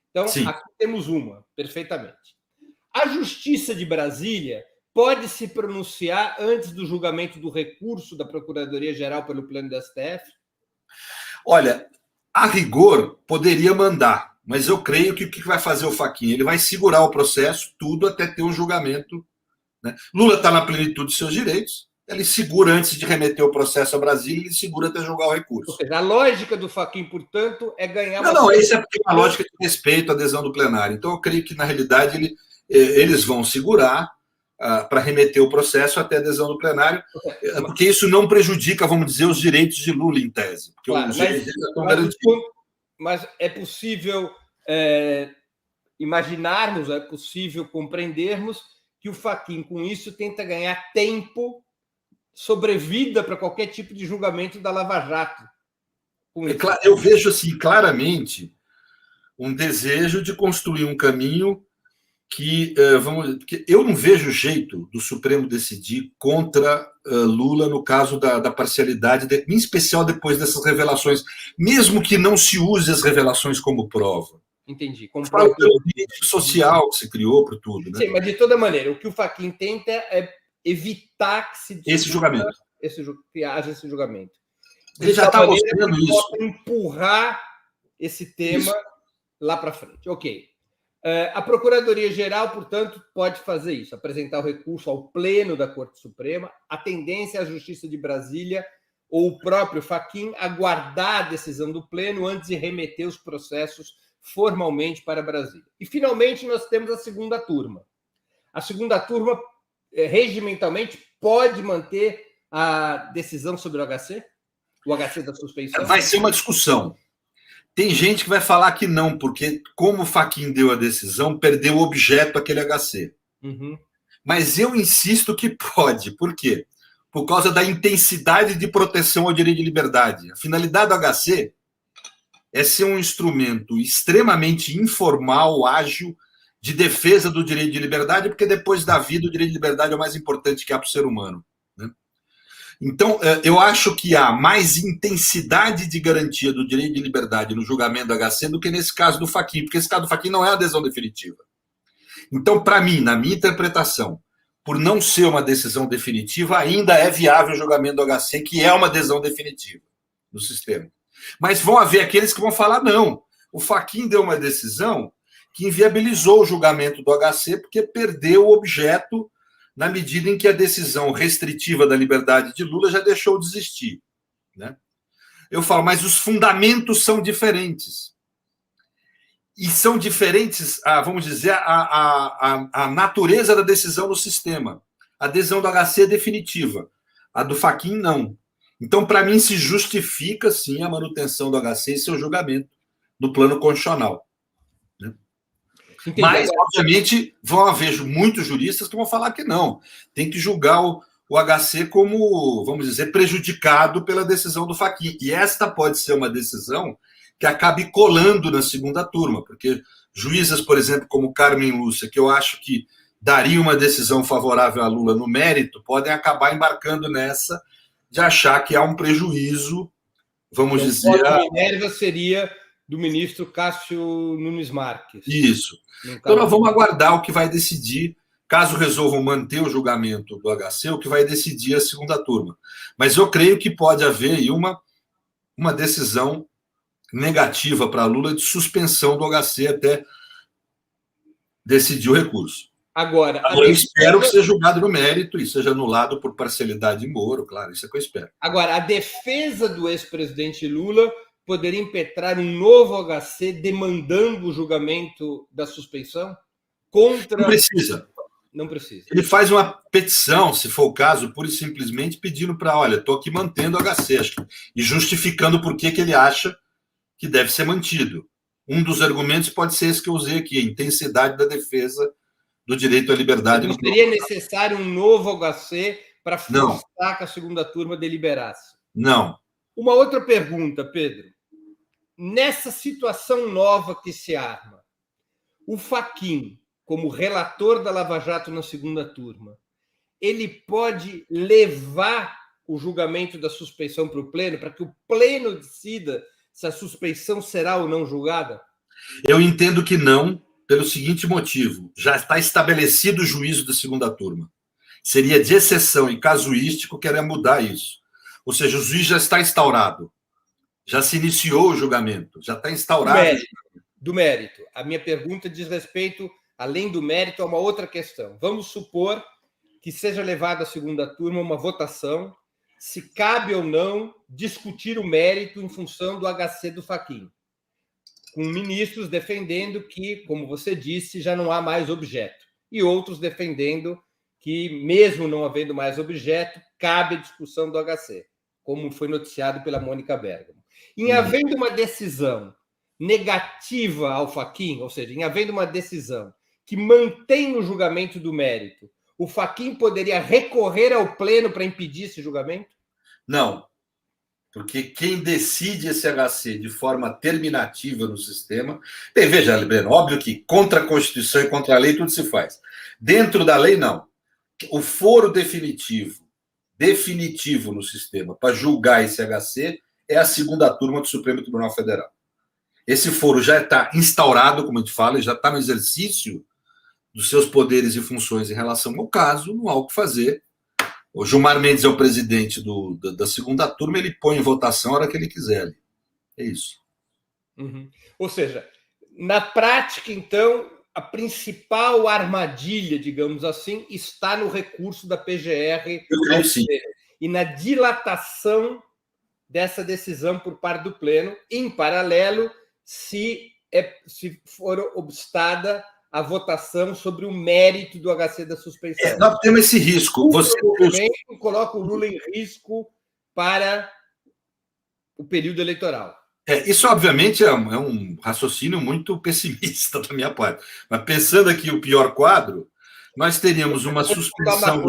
Speaker 2: Então, sim, aqui temos uma, perfeitamente. A Justiça de Brasília pode se pronunciar antes do julgamento do recurso da Procuradoria-Geral pelo Pleno da STF?
Speaker 3: Olha, a rigor, poderia mandar, mas eu creio que o que vai fazer o Fachin? Ele vai segurar o processo, tudo, até ter um julgamento. Né? Lula está na plenitude dos seus direitos, ele segura antes de remeter o processo a Brasília, ele segura até julgar o recurso.
Speaker 2: Ou seja, a lógica do Fachin, portanto, é ganhar...
Speaker 3: Não, isso é porque é uma lógica de respeito à adesão do plenário. Então, eu creio que, na realidade, eles vão segurar para remeter o processo até a adesão do plenário, porque isso não prejudica, vamos dizer, os direitos de Lula, em tese. Porque
Speaker 2: claro,
Speaker 3: os direitos estão garantidos.
Speaker 2: Mas é possível imaginarmos, é possível compreendermos que o Fachin, com isso, tenta ganhar tempo, sobrevida para qualquer tipo de julgamento da Lava Jato.
Speaker 3: Eu vejo assim, claramente um desejo de construir um caminho que, porque eu não vejo jeito do Supremo decidir contra Lula no caso da parcialidade, em especial depois dessas revelações, mesmo que não se use as revelações como prova.
Speaker 2: Entendi.
Speaker 3: Fala pelo direito social que se criou por tudo. Né?
Speaker 2: Sim, mas de toda maneira, o que o Fachin tenta é evitar que se
Speaker 3: esse julgamento.
Speaker 2: Que haja esse julgamento.
Speaker 3: Ele já está mostrando isso.
Speaker 2: Empurrar esse tema lá para frente. Ok. A Procuradoria-Geral, portanto, pode fazer isso, apresentar o recurso ao Pleno da Corte Suprema. A tendência é a Justiça de Brasília ou o próprio Fachin aguardar a decisão do Pleno antes de remeter os processos formalmente para Brasília. E, finalmente, nós temos a segunda turma. A segunda turma, regimentalmente, pode manter a decisão sobre o HC? O HC da suspeição?
Speaker 3: Vai ser uma discussão. Tem gente que vai falar que não, porque como o Fachin deu a decisão, perdeu o objeto aquele HC.
Speaker 2: Uhum.
Speaker 3: Mas eu insisto que pode. Por quê? Por causa da intensidade de proteção ao direito de liberdade. A finalidade do HC é ser um instrumento extremamente informal, ágil, de defesa do direito de liberdade, porque depois da vida o direito de liberdade é o mais importante que há para o ser humano. Né? Então, eu acho que há mais intensidade de garantia do direito de liberdade no julgamento do HC do que nesse caso do Fachin, porque esse caso do Fachin não é a adesão definitiva. Então, para mim, na minha interpretação, por não ser uma decisão definitiva, ainda é viável o julgamento do HC, que é uma adesão definitiva do sistema. Mas vão haver aqueles que vão falar, não, o Fachin deu uma decisão que inviabilizou o julgamento do HC porque perdeu o objeto na medida em que a decisão restritiva da liberdade de Lula já deixou de existir. Né? Eu falo, mas os fundamentos são diferentes. E são diferentes, vamos dizer, a natureza da decisão no sistema. A adesão do HC é definitiva. A do Fachin, não. Então, para mim, se justifica, sim, a manutenção do HC e seu julgamento no plano constitucional. Né? Mas, obviamente, vão haver muitos juristas que vão falar que não. Tem que julgar o HC como, vamos dizer, prejudicado pela decisão do Fachin. E esta pode ser uma decisão que acabe colando na segunda turma, porque juízas, por exemplo, como Carmen Lúcia, que eu acho que daria uma decisão favorável a Lula no mérito, podem acabar embarcando nessa de achar que há um prejuízo, vamos dizer...
Speaker 2: A Minerva seria do ministro Cássio Nunes Marques.
Speaker 3: Isso. Então nós vamos aguardar o que vai decidir, caso resolvam manter o julgamento do HC, o que vai decidir a segunda turma. Mas eu creio que pode haver aí uma decisão negativa para Lula de suspensão do HC até decidir o recurso. Agora eu espero que seja julgado no mérito e seja anulado por parcialidade de Moro, claro, isso é que eu espero.
Speaker 2: Agora, a defesa do ex-presidente Lula poderia impetrar um novo HC demandando o julgamento da suspensão contra...
Speaker 3: Não precisa.
Speaker 2: Não precisa.
Speaker 3: Ele faz uma petição, se for o caso, pura e simplesmente pedindo para, olha, estou aqui mantendo o HC, e justificando por que ele acha que deve ser mantido. Um dos argumentos pode ser esse que eu usei aqui, a intensidade da defesa do direito à liberdade.
Speaker 2: Não seria necessário um novo HC para forçar que a segunda turma deliberasse?
Speaker 3: Não.
Speaker 2: Uma outra pergunta, Pedro. Nessa situação nova que se arma, o Fachin, como relator da Lava Jato na segunda turma, ele pode levar o julgamento da suspeição para o Pleno, para que o Pleno decida se a suspeição será ou não julgada?
Speaker 3: Eu entendo que não, pelo seguinte motivo: já está estabelecido o juízo da segunda turma. Seria de exceção e casuístico querer mudar isso. Ou seja, o juiz já está instaurado, já se iniciou o julgamento, já está instaurado.
Speaker 2: Do mérito. A minha pergunta diz respeito, além do mérito, a uma outra questão. Vamos supor que seja levada à segunda turma uma votação se cabe ou não discutir o mérito em função do HC do Fachin, com ministros defendendo que, como você disse, já não há mais objeto, e outros defendendo que, mesmo não havendo mais objeto, cabe a discussão do HC, como foi noticiado pela Mônica Bergamo. Em havendo uma decisão negativa ao Fachin, ou seja, em havendo uma decisão que mantém o julgamento do mérito, o Fachin poderia recorrer ao Pleno para impedir esse julgamento?
Speaker 3: Não, porque quem decide esse HC de forma terminativa no sistema... Bem, veja, Breno, óbvio que contra a Constituição e contra a lei tudo se faz. Dentro da lei, não. O foro definitivo no sistema para julgar esse HC é a segunda turma do Supremo Tribunal Federal. Esse foro já está instaurado, como a gente fala, já está no exercício dos seus poderes e funções em relação ao caso, não há o que fazer. O Gilmar Mendes é o presidente da segunda turma, ele põe em votação a hora que ele quiser. É isso.
Speaker 2: Uhum. Ou seja, na prática, então, a principal armadilha, digamos assim, está no recurso da PGR
Speaker 3: ao sim.
Speaker 2: E na dilatação dessa decisão por parte do Pleno, em paralelo, se for obstada a votação sobre o mérito do HC da suspensão.
Speaker 3: Nós temos esse risco.
Speaker 2: Você coloca o Lula em risco para o período eleitoral.
Speaker 3: Isso, obviamente, é um raciocínio muito pessimista da minha parte. Mas pensando aqui o pior quadro, nós teríamos uma suspensão...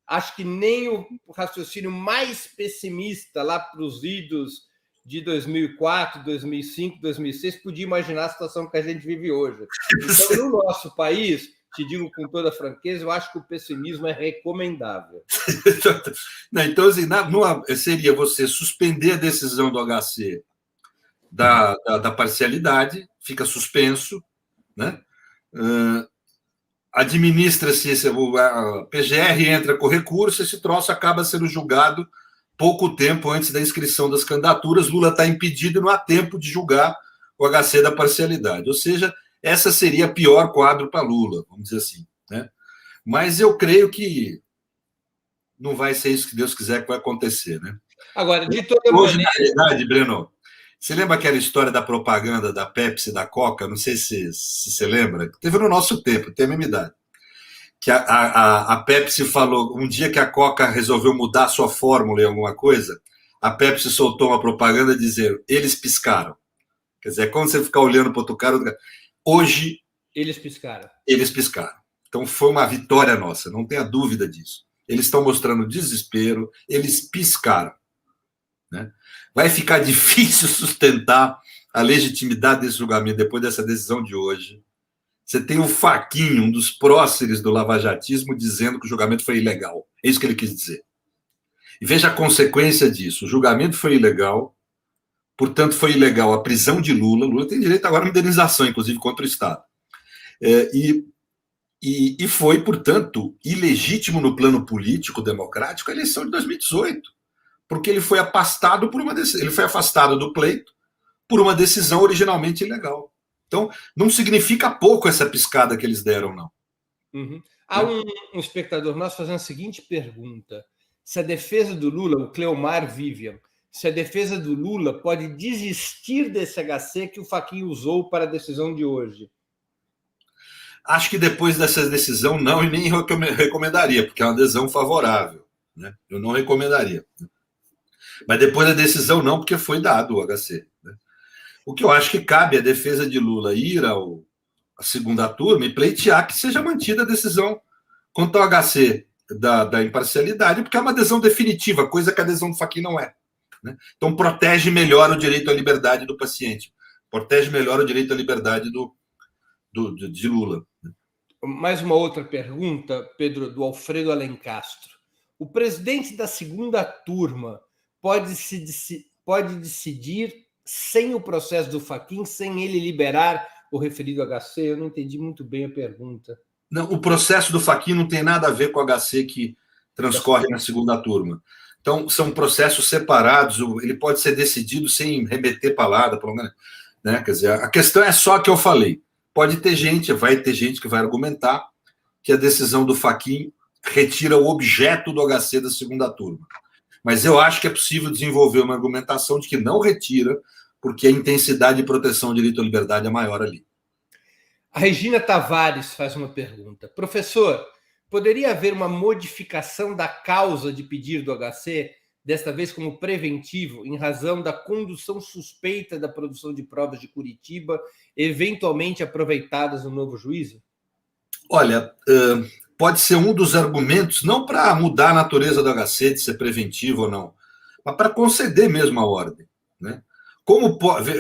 Speaker 2: Acho que nem o raciocínio mais pessimista lá para os idos de 2004, 2005, 2006 podia imaginar a situação que a gente vive hoje. Então, no nosso país, te digo com toda franqueza, eu acho que o pessimismo é recomendável.
Speaker 3: Então, assim, seria você suspender a decisão do HC da parcialidade, fica suspenso, né? Administra-se, a PGR entra com recurso, esse troço acaba sendo julgado pouco tempo antes da inscrição das candidaturas. Lula está impedido e não há tempo de julgar o HC da parcialidade. Ou seja, essa seria a pior quadro para Lula, vamos dizer assim, né? Mas eu creio que não vai ser isso que Deus quiser que vai acontecer, né?
Speaker 2: Agora, de toda
Speaker 3: hoje,
Speaker 2: maneira...
Speaker 3: na realidade, Breno, você lembra aquela história da propaganda da Pepsi e da Coca? Não sei se você lembra. Teve no nosso tempo, tem a mesma idade. Que a Pepsi falou, um dia que a Coca resolveu mudar a sua fórmula em alguma coisa, a Pepsi soltou uma propaganda dizendo eles piscaram. Quer dizer, quando você ficar olhando para outro cara, hoje
Speaker 2: Eles piscaram.
Speaker 3: Eles piscaram. Então foi uma vitória nossa, não tenha dúvida disso. Eles estão mostrando desespero, eles piscaram. Né? Vai ficar difícil sustentar a legitimidade desse julgamento depois dessa decisão de hoje. Você tem o Fachin, um dos próceres do lavajatismo, dizendo que o julgamento foi ilegal. É isso que ele quis dizer. E veja a consequência disso. O julgamento foi ilegal, portanto, foi ilegal a prisão de Lula. Lula tem direito agora a uma indenização, inclusive, contra o Estado. E foi, portanto, ilegítimo no plano político democrático a eleição de 2018, porque ele foi afastado ele foi afastado do pleito por uma decisão originalmente ilegal. Então, não significa pouco essa piscada que eles deram, não.
Speaker 2: Uhum. Há um espectador nosso fazendo a seguinte pergunta: se a defesa do Lula, o Cleomar Vivian, se a defesa do Lula pode desistir desse HC que o Fachin usou para a decisão de hoje?
Speaker 3: Acho que depois dessa decisão, não, e nem recomendaria, porque é uma adesão favorável. Né? Eu não recomendaria. Mas depois da decisão, não, porque foi dado o HC. Né? O que eu acho que cabe à defesa de Lula ir à segunda turma e pleitear que seja mantida a decisão quanto ao HC da imparcialidade, porque é uma adesão definitiva, coisa que a adesão do Fachin não é. Né? Então, protege melhor o direito à liberdade do paciente, protege melhor o direito à liberdade de Lula.
Speaker 2: Mais uma outra pergunta, Pedro, do Alfredo Alencastro. O presidente da segunda turma pode decidir sem o processo do Fachin, sem ele liberar o referido HC? Eu não entendi muito bem a pergunta.
Speaker 3: Não, o processo do Fachin não tem nada a ver com o HC que transcorre na segunda turma. Então, são processos separados, ele pode ser decidido sem remeter palavra, né? Quer dizer, a questão é só a que eu falei. Pode ter gente, vai ter gente que vai argumentar que a decisão do Fachin retira o objeto do HC da segunda turma. Mas eu acho que é possível desenvolver uma argumentação de que não retira, porque a intensidade de proteção ao direito à liberdade é maior ali.
Speaker 2: A Regina Tavares faz uma pergunta. Professor, poderia haver uma modificação da causa de pedir do HC, desta vez como preventivo, em razão da condução suspeita da produção de provas de Curitiba, eventualmente aproveitadas no novo juízo?
Speaker 3: Olha, pode ser um dos argumentos, não para mudar a natureza do HC, de ser preventivo ou não, mas para conceder mesmo a ordem. Né? Como pode.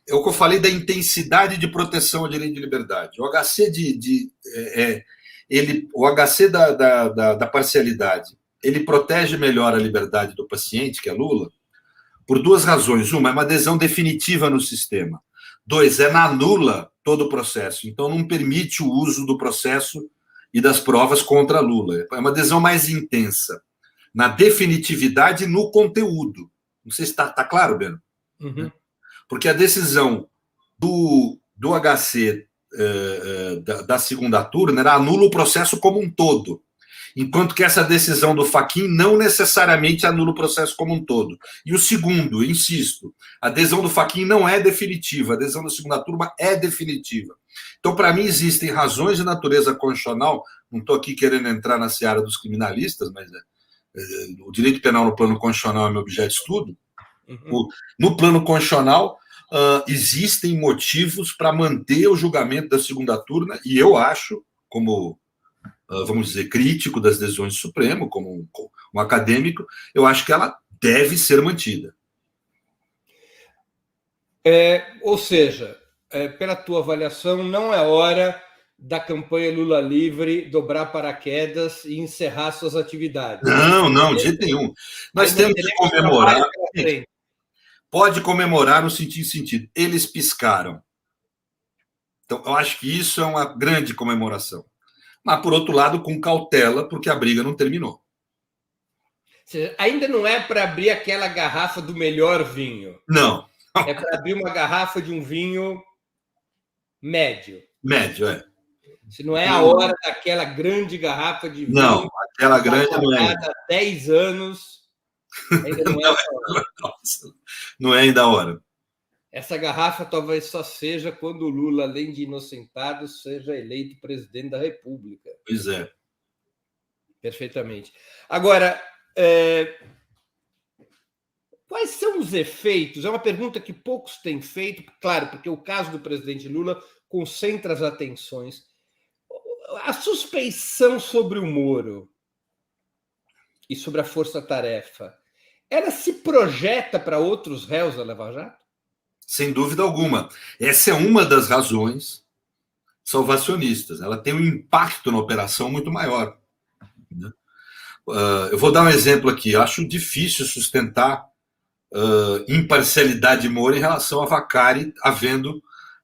Speaker 3: É o que eu falei da intensidade de proteção ao direito de liberdade. O HC o HC da parcialidade, ele protege melhor a liberdade do paciente, que é Lula, por duas razões. Uma, é uma adesão definitiva no sistema. Dois, anula todo o processo. Então, não permite o uso do processo e das provas contra Lula. É uma adesão mais intensa na definitividade e no conteúdo. Não sei se está claro, Beno?
Speaker 2: Uhum.
Speaker 3: Porque a decisão do HC da segunda turma anula o processo como um todo, enquanto que essa decisão do Fachin não necessariamente anula o processo como um todo. E o segundo, insisto, a adesão do Fachin não é definitiva, a adesão da segunda turma é definitiva. Então, para mim, existem razões de natureza constitucional, não estou aqui querendo entrar na seara dos criminalistas, mas o direito penal no plano constitucional é meu objeto de estudo. Uhum. No plano constitucional, existem motivos para manter o julgamento da segunda turma, e eu acho, como, vamos dizer, crítico das decisões do Supremo, como um acadêmico, eu acho que ela deve ser mantida.
Speaker 2: Ou seja, pela tua avaliação, não é hora da campanha Lula Livre dobrar paraquedas e encerrar suas atividades.
Speaker 3: Não, de jeito nenhum. Nós temos que comemorar. Pode comemorar no sentido. Eles piscaram. Então, eu acho que isso é uma grande comemoração. Mas, por outro lado, com cautela, porque a briga não terminou.
Speaker 2: Ainda não é para abrir aquela garrafa do melhor vinho.
Speaker 3: Não.
Speaker 2: É para abrir uma garrafa de um vinho médio.
Speaker 3: Médio, é.
Speaker 2: Se não é a hora daquela grande garrafa de vinho.
Speaker 3: Não, aquela grande não é.
Speaker 2: Há 10 anos. Ainda não é a hora.
Speaker 3: Não é ainda a hora.
Speaker 2: Essa garrafa talvez só seja quando o Lula, além de inocentado, seja eleito presidente da República.
Speaker 3: Pois é.
Speaker 2: Perfeitamente. Agora, Quais são os efeitos? É uma pergunta que poucos têm feito, claro, porque o caso do presidente Lula concentra as atenções. A suspeição sobre o Moro e sobre a força-tarefa, ela se projeta para outros réus da Lava Jato?
Speaker 3: Sem dúvida alguma. Essa é uma das razões salvacionistas. Ela tem um impacto na operação muito maior, né? Eu vou dar um exemplo aqui. Eu acho difícil sustentar imparcialidade de Moro em relação a Vaccari, havendo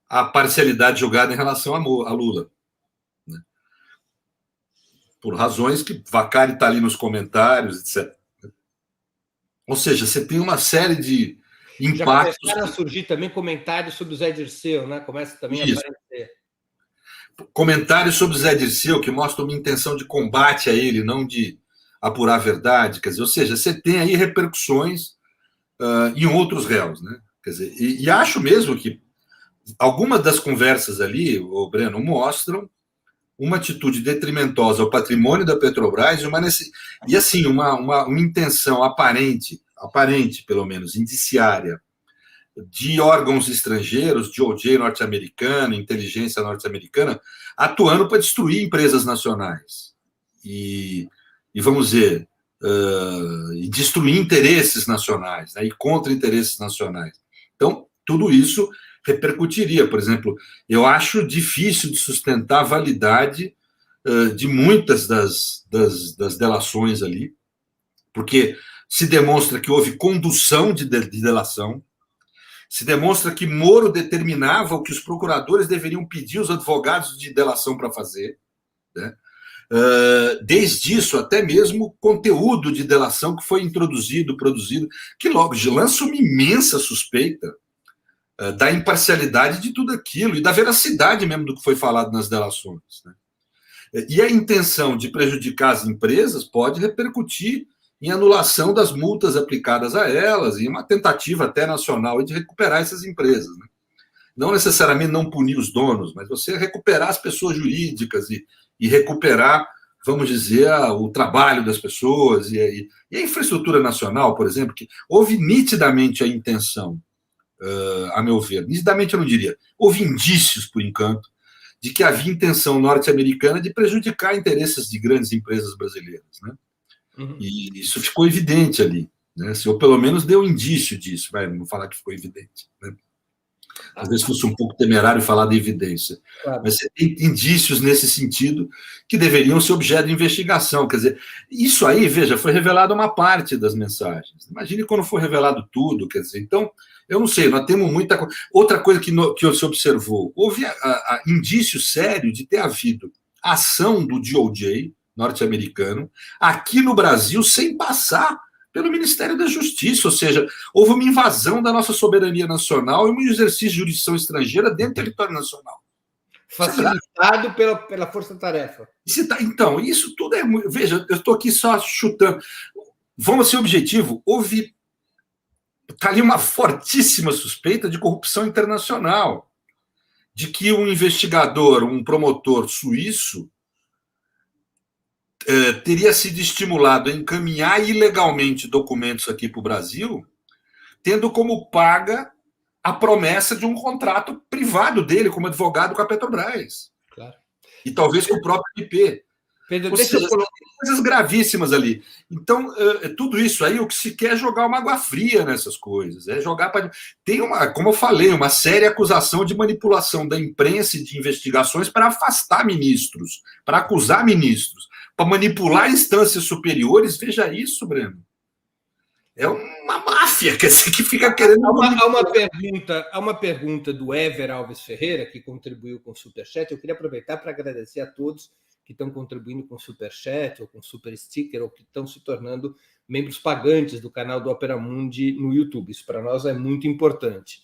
Speaker 3: a parcialidade julgada em relação a Lula, né? Por razões que Vaccari está ali nos comentários, etc. Ou seja, você tem uma série de impactos.
Speaker 2: Já começaram a surgir também comentários sobre o Zé Dirceu, né? Começa também
Speaker 3: Isso.
Speaker 2: a aparecer.
Speaker 3: Comentários sobre o Zé Dirceu que mostram uma intenção de combate a ele, não de apurar a verdade. Quer dizer, ou seja, você tem aí repercussões em outros réus, né? Quer dizer, e acho mesmo que algumas das conversas ali, o Breno, mostram uma atitude detrimentosa ao patrimônio da Petrobras e assim, uma intenção aparente, pelo menos, indiciária, de órgãos estrangeiros, DOJ norte-americano, inteligência norte-americana, atuando para destruir empresas nacionais. E vamos dizer, e destruir interesses nacionais, né, e contra interesses nacionais. Então, tudo isso repercutiria. Por exemplo, eu acho difícil de sustentar a validade de muitas das delações ali, porque se demonstra que houve condução de delação, se demonstra que Moro determinava o que os procuradores deveriam pedir os advogados de delação para fazer, né? Desde isso, até mesmo conteúdo de delação que foi introduzido, produzido, que logo lança uma imensa suspeita da imparcialidade de tudo aquilo e da veracidade mesmo do que foi falado nas delações, né? E a intenção de prejudicar as empresas pode repercutir em anulação das multas aplicadas a elas e uma tentativa até nacional de recuperar essas empresas, né? Não necessariamente não punir os donos, mas você recuperar as pessoas jurídicas e recuperar, vamos dizer, o trabalho das pessoas e a infraestrutura nacional, por exemplo, que houve nitidamente a intenção, a meu ver, nitidamente eu não diria, houve indícios, por enquanto, de que havia intenção norte-americana de prejudicar interesses de grandes empresas brasileiras, né? E isso ficou evidente ali, né? Ou pelo menos deu indício disso, não falar que ficou evidente, né? Às vezes fosse um pouco temerário falar de evidência, claro. Mas você tem indícios nesse sentido que deveriam ser objeto de investigação. Quer dizer, isso aí, veja, foi revelado uma parte das mensagens. Imagine quando for revelado tudo, quer dizer, então, eu não sei, nós temos muita coisa. Outra coisa que se observou, houve indício sério de ter havido ação do DOJ norte-americano aqui no Brasil sem passar pelo Ministério da Justiça, ou seja, houve uma invasão da nossa soberania nacional e um exercício de jurisdição estrangeira dentro do território nacional.
Speaker 2: Facilitado pela força-tarefa.
Speaker 3: Então, isso tudo é... Veja, eu estou aqui só chutando. Vamos ser objetivo, está ali uma fortíssima suspeita de corrupção internacional, de que um investigador, um promotor suíço, teria sido estimulado a encaminhar ilegalmente documentos aqui para o Brasil, tendo como paga a promessa de um contrato privado dele como advogado com a Petrobras. Claro. E talvez com o próprio IP.
Speaker 2: Pedro,
Speaker 3: ou seja, coisas gravíssimas ali. Então, tudo isso aí, o que se quer é jogar uma água fria nessas coisas. É jogar para... Tem como eu falei, uma séria acusação de manipulação da imprensa e de investigações para afastar ministros, para acusar ministros, para manipular instâncias superiores. Veja isso, Breno. É uma máfia, quer dizer, que fica querendo...
Speaker 2: Há uma pergunta do Ever Alves Ferreira, que contribuiu com o Superchat. Eu queria aproveitar para agradecer a todos que estão contribuindo com Superchat ou com Super Sticker ou que estão se tornando membros pagantes do canal do Opera Mundi no YouTube. Isso para nós é muito importante.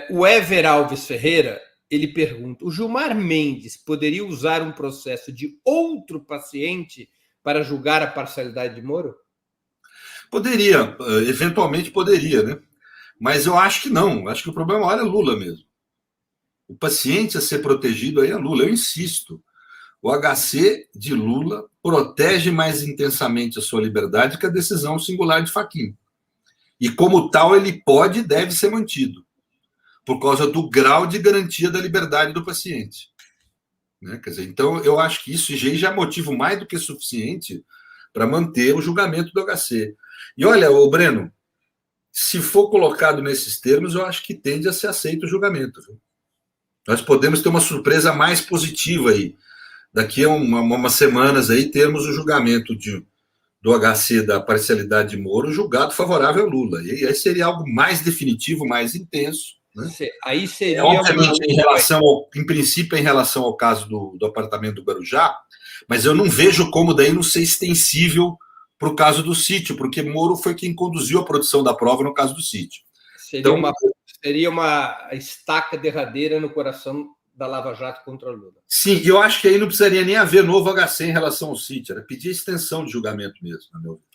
Speaker 2: O Ever Alves Ferreira, ele pergunta: o Gilmar Mendes poderia usar um processo de outro paciente para julgar a parcialidade de Moro?
Speaker 3: Poderia, eventualmente poderia, né? Mas eu acho que não. Acho que o problema maior é Lula mesmo. O paciente a ser protegido aí é Lula. Eu insisto. O HC de Lula protege mais intensamente a sua liberdade que a decisão singular de Fachin. E, como tal, ele pode e deve ser mantido, por causa do grau de garantia da liberdade do paciente. Né? Quer dizer, então, eu acho que isso já é motivo mais do que suficiente para manter o julgamento do HC. E olha, o Breno, se for colocado nesses termos, eu acho que tende a ser aceito o julgamento. Viu? Nós podemos ter uma surpresa mais positiva aí. Daqui a umas semanas aí, termos o julgamento do HC da parcialidade de Moro julgado favorável ao Lula. E aí seria algo mais definitivo, mais intenso. Né?
Speaker 2: Aí seria
Speaker 3: obviamente, em princípio, em relação ao caso do apartamento do Guarujá, mas eu não vejo como daí não ser extensível para o caso do sítio, porque Moro foi quem conduziu a produção da prova no caso do sítio.
Speaker 2: Seria uma estaca derradeira no coração da Lava Jato contra o Lula.
Speaker 3: Sim, e eu acho que aí não precisaria nem haver novo HC em relação ao sítio, era pedir extensão de julgamento mesmo, na minha opinião.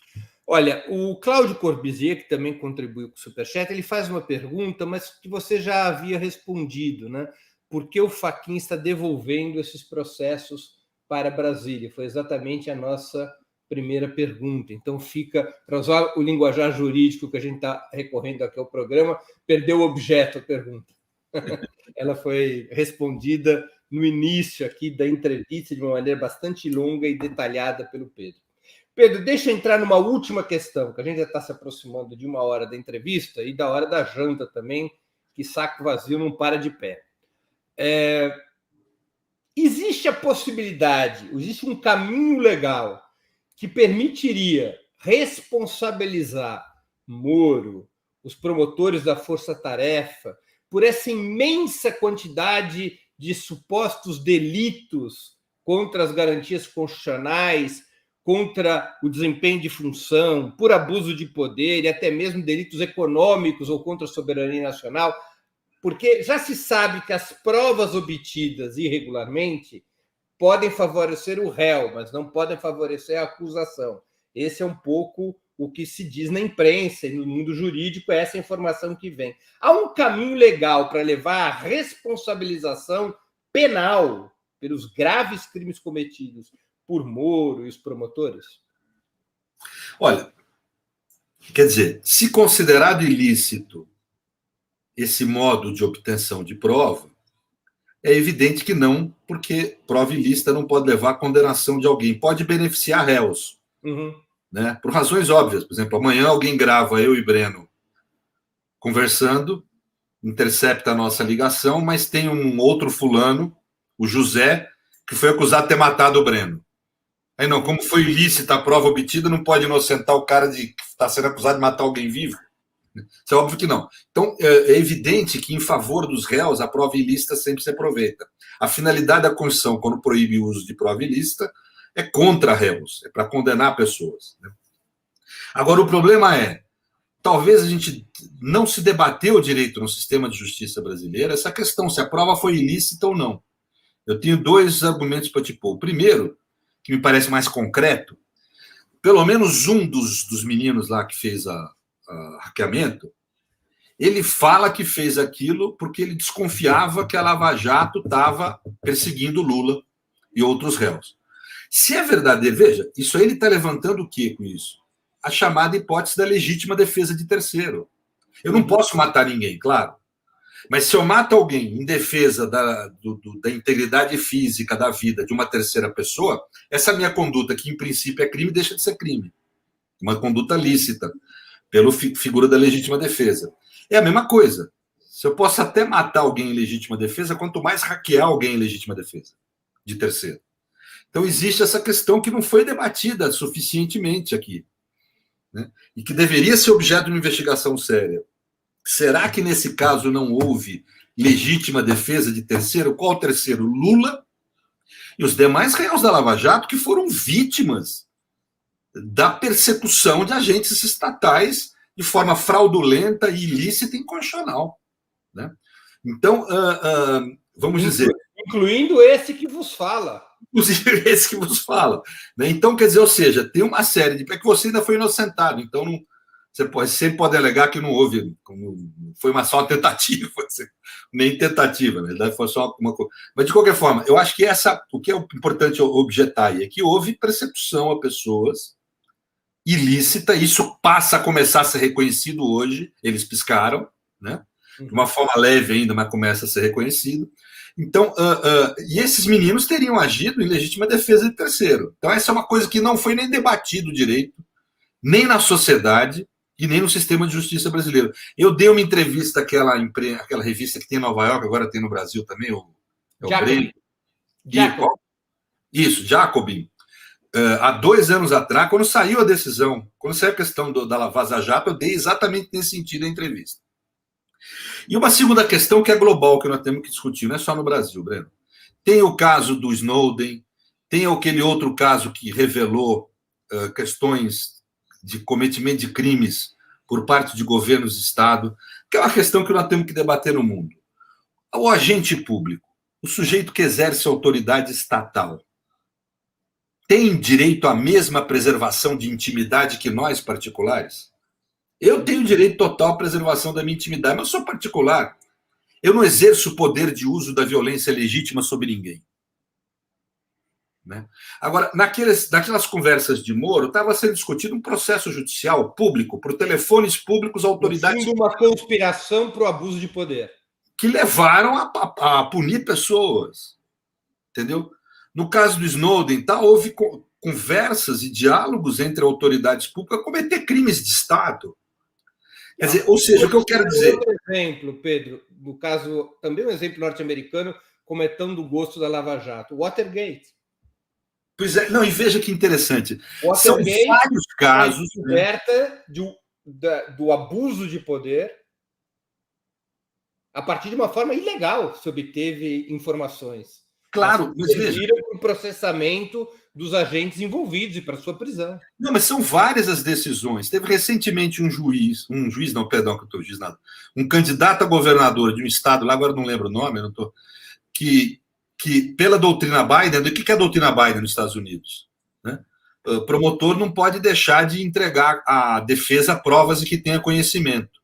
Speaker 2: Olha, o Cláudio Corbusier, que também contribuiu com o Superchat, ele faz uma pergunta, mas que você já havia respondido, né? Por que o Fachin está devolvendo esses processos para Brasília? Foi exatamente a nossa primeira pergunta. Então fica, para usar o linguajar jurídico que a gente está recorrendo aqui ao programa, perdeu o objeto a pergunta. Ela foi respondida no início aqui da entrevista de uma maneira bastante longa e detalhada pelo Pedro. Pedro, deixa eu entrar numa última questão, que a gente já está se aproximando de 1 hora da entrevista e da hora da janta também, que saco vazio não para de pé. Existe a possibilidade, existe um caminho legal que permitiria responsabilizar Moro, os promotores da força-tarefa, por essa imensa quantidade de supostos delitos contra as garantias constitucionais, contra o desempenho de função, por abuso de poder e até mesmo delitos econômicos ou contra a soberania nacional, porque já se sabe que as provas obtidas irregularmente podem favorecer o réu, mas não podem favorecer a acusação. Esse é um pouco o que se diz na imprensa e no mundo jurídico, é essa informação que vem. Há um caminho legal para levar à responsabilização penal pelos graves crimes cometidos por Moro e os promotores?
Speaker 3: Olha, quer dizer, se considerado ilícito esse modo de obtenção de prova, é evidente que não, porque prova ilícita não pode levar à condenação de alguém. Pode beneficiar réus, né? Por razões óbvias. Por exemplo, amanhã alguém grava eu e Breno conversando, intercepta a nossa ligação, mas tem um outro fulano, o José, que foi acusado de ter matado o Breno. Aí não, como foi ilícita a prova obtida, não pode inocentar o cara de que está sendo acusado de matar alguém vivo. Isso é óbvio que não. Então, é evidente que, em favor dos réus, a prova ilícita sempre se aproveita. A finalidade da Constituição, quando proíbe o uso de prova ilícita, é contra réus, é para condenar pessoas. Né? Agora, o problema é, talvez a gente não se debateu direito no sistema de justiça brasileiro essa questão, se a prova foi ilícita ou não. Eu tenho 2 argumentos para te pôr. O primeiro, que me parece mais concreto, pelo menos um dos meninos lá que fez hackeamento, ele fala que fez aquilo porque ele desconfiava que a Lava Jato estava perseguindo Lula e outros réus. Se é verdadeiro, veja, isso aí ele está levantando o quê com isso? A chamada hipótese da legítima defesa de terceiro. Eu não posso matar ninguém, claro, mas se eu mato alguém em defesa da integridade física da vida de uma terceira pessoa, essa minha conduta, que em princípio é crime, deixa de ser crime. Uma conduta lícita, pela figura da legítima defesa. É a mesma coisa. Se eu posso até matar alguém em legítima defesa, quanto mais hackear alguém em legítima defesa de terceiro. Então, existe essa questão que não foi debatida suficientemente aqui, né? E que deveria ser objeto de uma investigação séria. Será que, nesse caso, não houve legítima defesa de terceiro? Qual terceiro? Lula e os demais réus da Lava Jato que foram vítimas da persecução de agentes estatais de forma fraudulenta, ilícita e inconstitucional. Né? Então, vamos dizer...
Speaker 2: Incluindo esse que vos fala.
Speaker 3: Inclusive esse que vos fala. Né? Então, quer dizer, ou seja, tem uma série de... É que você ainda foi inocentado, então não... Você sempre pode alegar que não houve, foi só uma tentativa, nem tentativa, na verdade foi só uma coisa. Mas, de qualquer forma, eu acho que o que é importante objetar aí é que houve persecução a pessoas ilícita, isso passa a começar a ser reconhecido hoje, eles piscaram, né? De uma forma leve ainda, mas começa a ser reconhecido. Então, e esses meninos teriam agido em legítima defesa de terceiro. Então, essa é uma coisa que não foi nem debatido direito, nem na sociedade e nem no sistema de justiça brasileiro. Eu dei uma entrevista àquela revista que tem em Nova York, agora tem no Brasil também, o Breno. Isso, Jacobin. Há 2 anos atrás, quando saiu a decisão, quando saiu a questão da Vaza Jato, eu dei exatamente nesse sentido a entrevista. E uma segunda questão que é global, que nós temos que discutir, não é só no Brasil, Breno. Tem o caso do Snowden, tem aquele outro caso que revelou questões de cometimento de crimes por parte de governos de Estado, que é uma questão que nós temos que debater no mundo. O agente público, o sujeito que exerce autoridade estatal, tem direito à mesma preservação de intimidade que nós, particulares? Eu tenho direito total à preservação da minha intimidade, mas eu sou particular. Eu não exerço o poder de uso da violência legítima sobre ninguém. Né? Agora, naquelas conversas de Moro, estava sendo discutido um processo judicial público, por telefones públicos, autoridades...
Speaker 2: uma conspiração para o abuso de poder.
Speaker 3: Que levaram a punir pessoas. Entendeu? No caso do Snowden, houve conversas e diálogos entre autoridades públicas a cometer crimes de Estado. Quer dizer, ou seja, o que eu quero dizer...
Speaker 2: Outro exemplo, Pedro, no caso, também um exemplo norte-americano, cometendo o gosto da Lava Jato, Watergate.
Speaker 3: Pois é, não, e veja que interessante.
Speaker 2: Watergate
Speaker 3: são vários casos...
Speaker 2: Né? Do abuso de poder a partir de uma forma ilegal se obteve informações.
Speaker 3: Claro, mas veja...
Speaker 2: para o processamento dos agentes envolvidos e para sua prisão.
Speaker 3: Não, mas são várias as decisões. Teve recentemente um candidato a governador de um estado, lá agora não lembro o nome, que pela doutrina Biden, o que é a doutrina Biden nos Estados Unidos? Né? O promotor não pode deixar de entregar à defesa provas de que tenha conhecimento.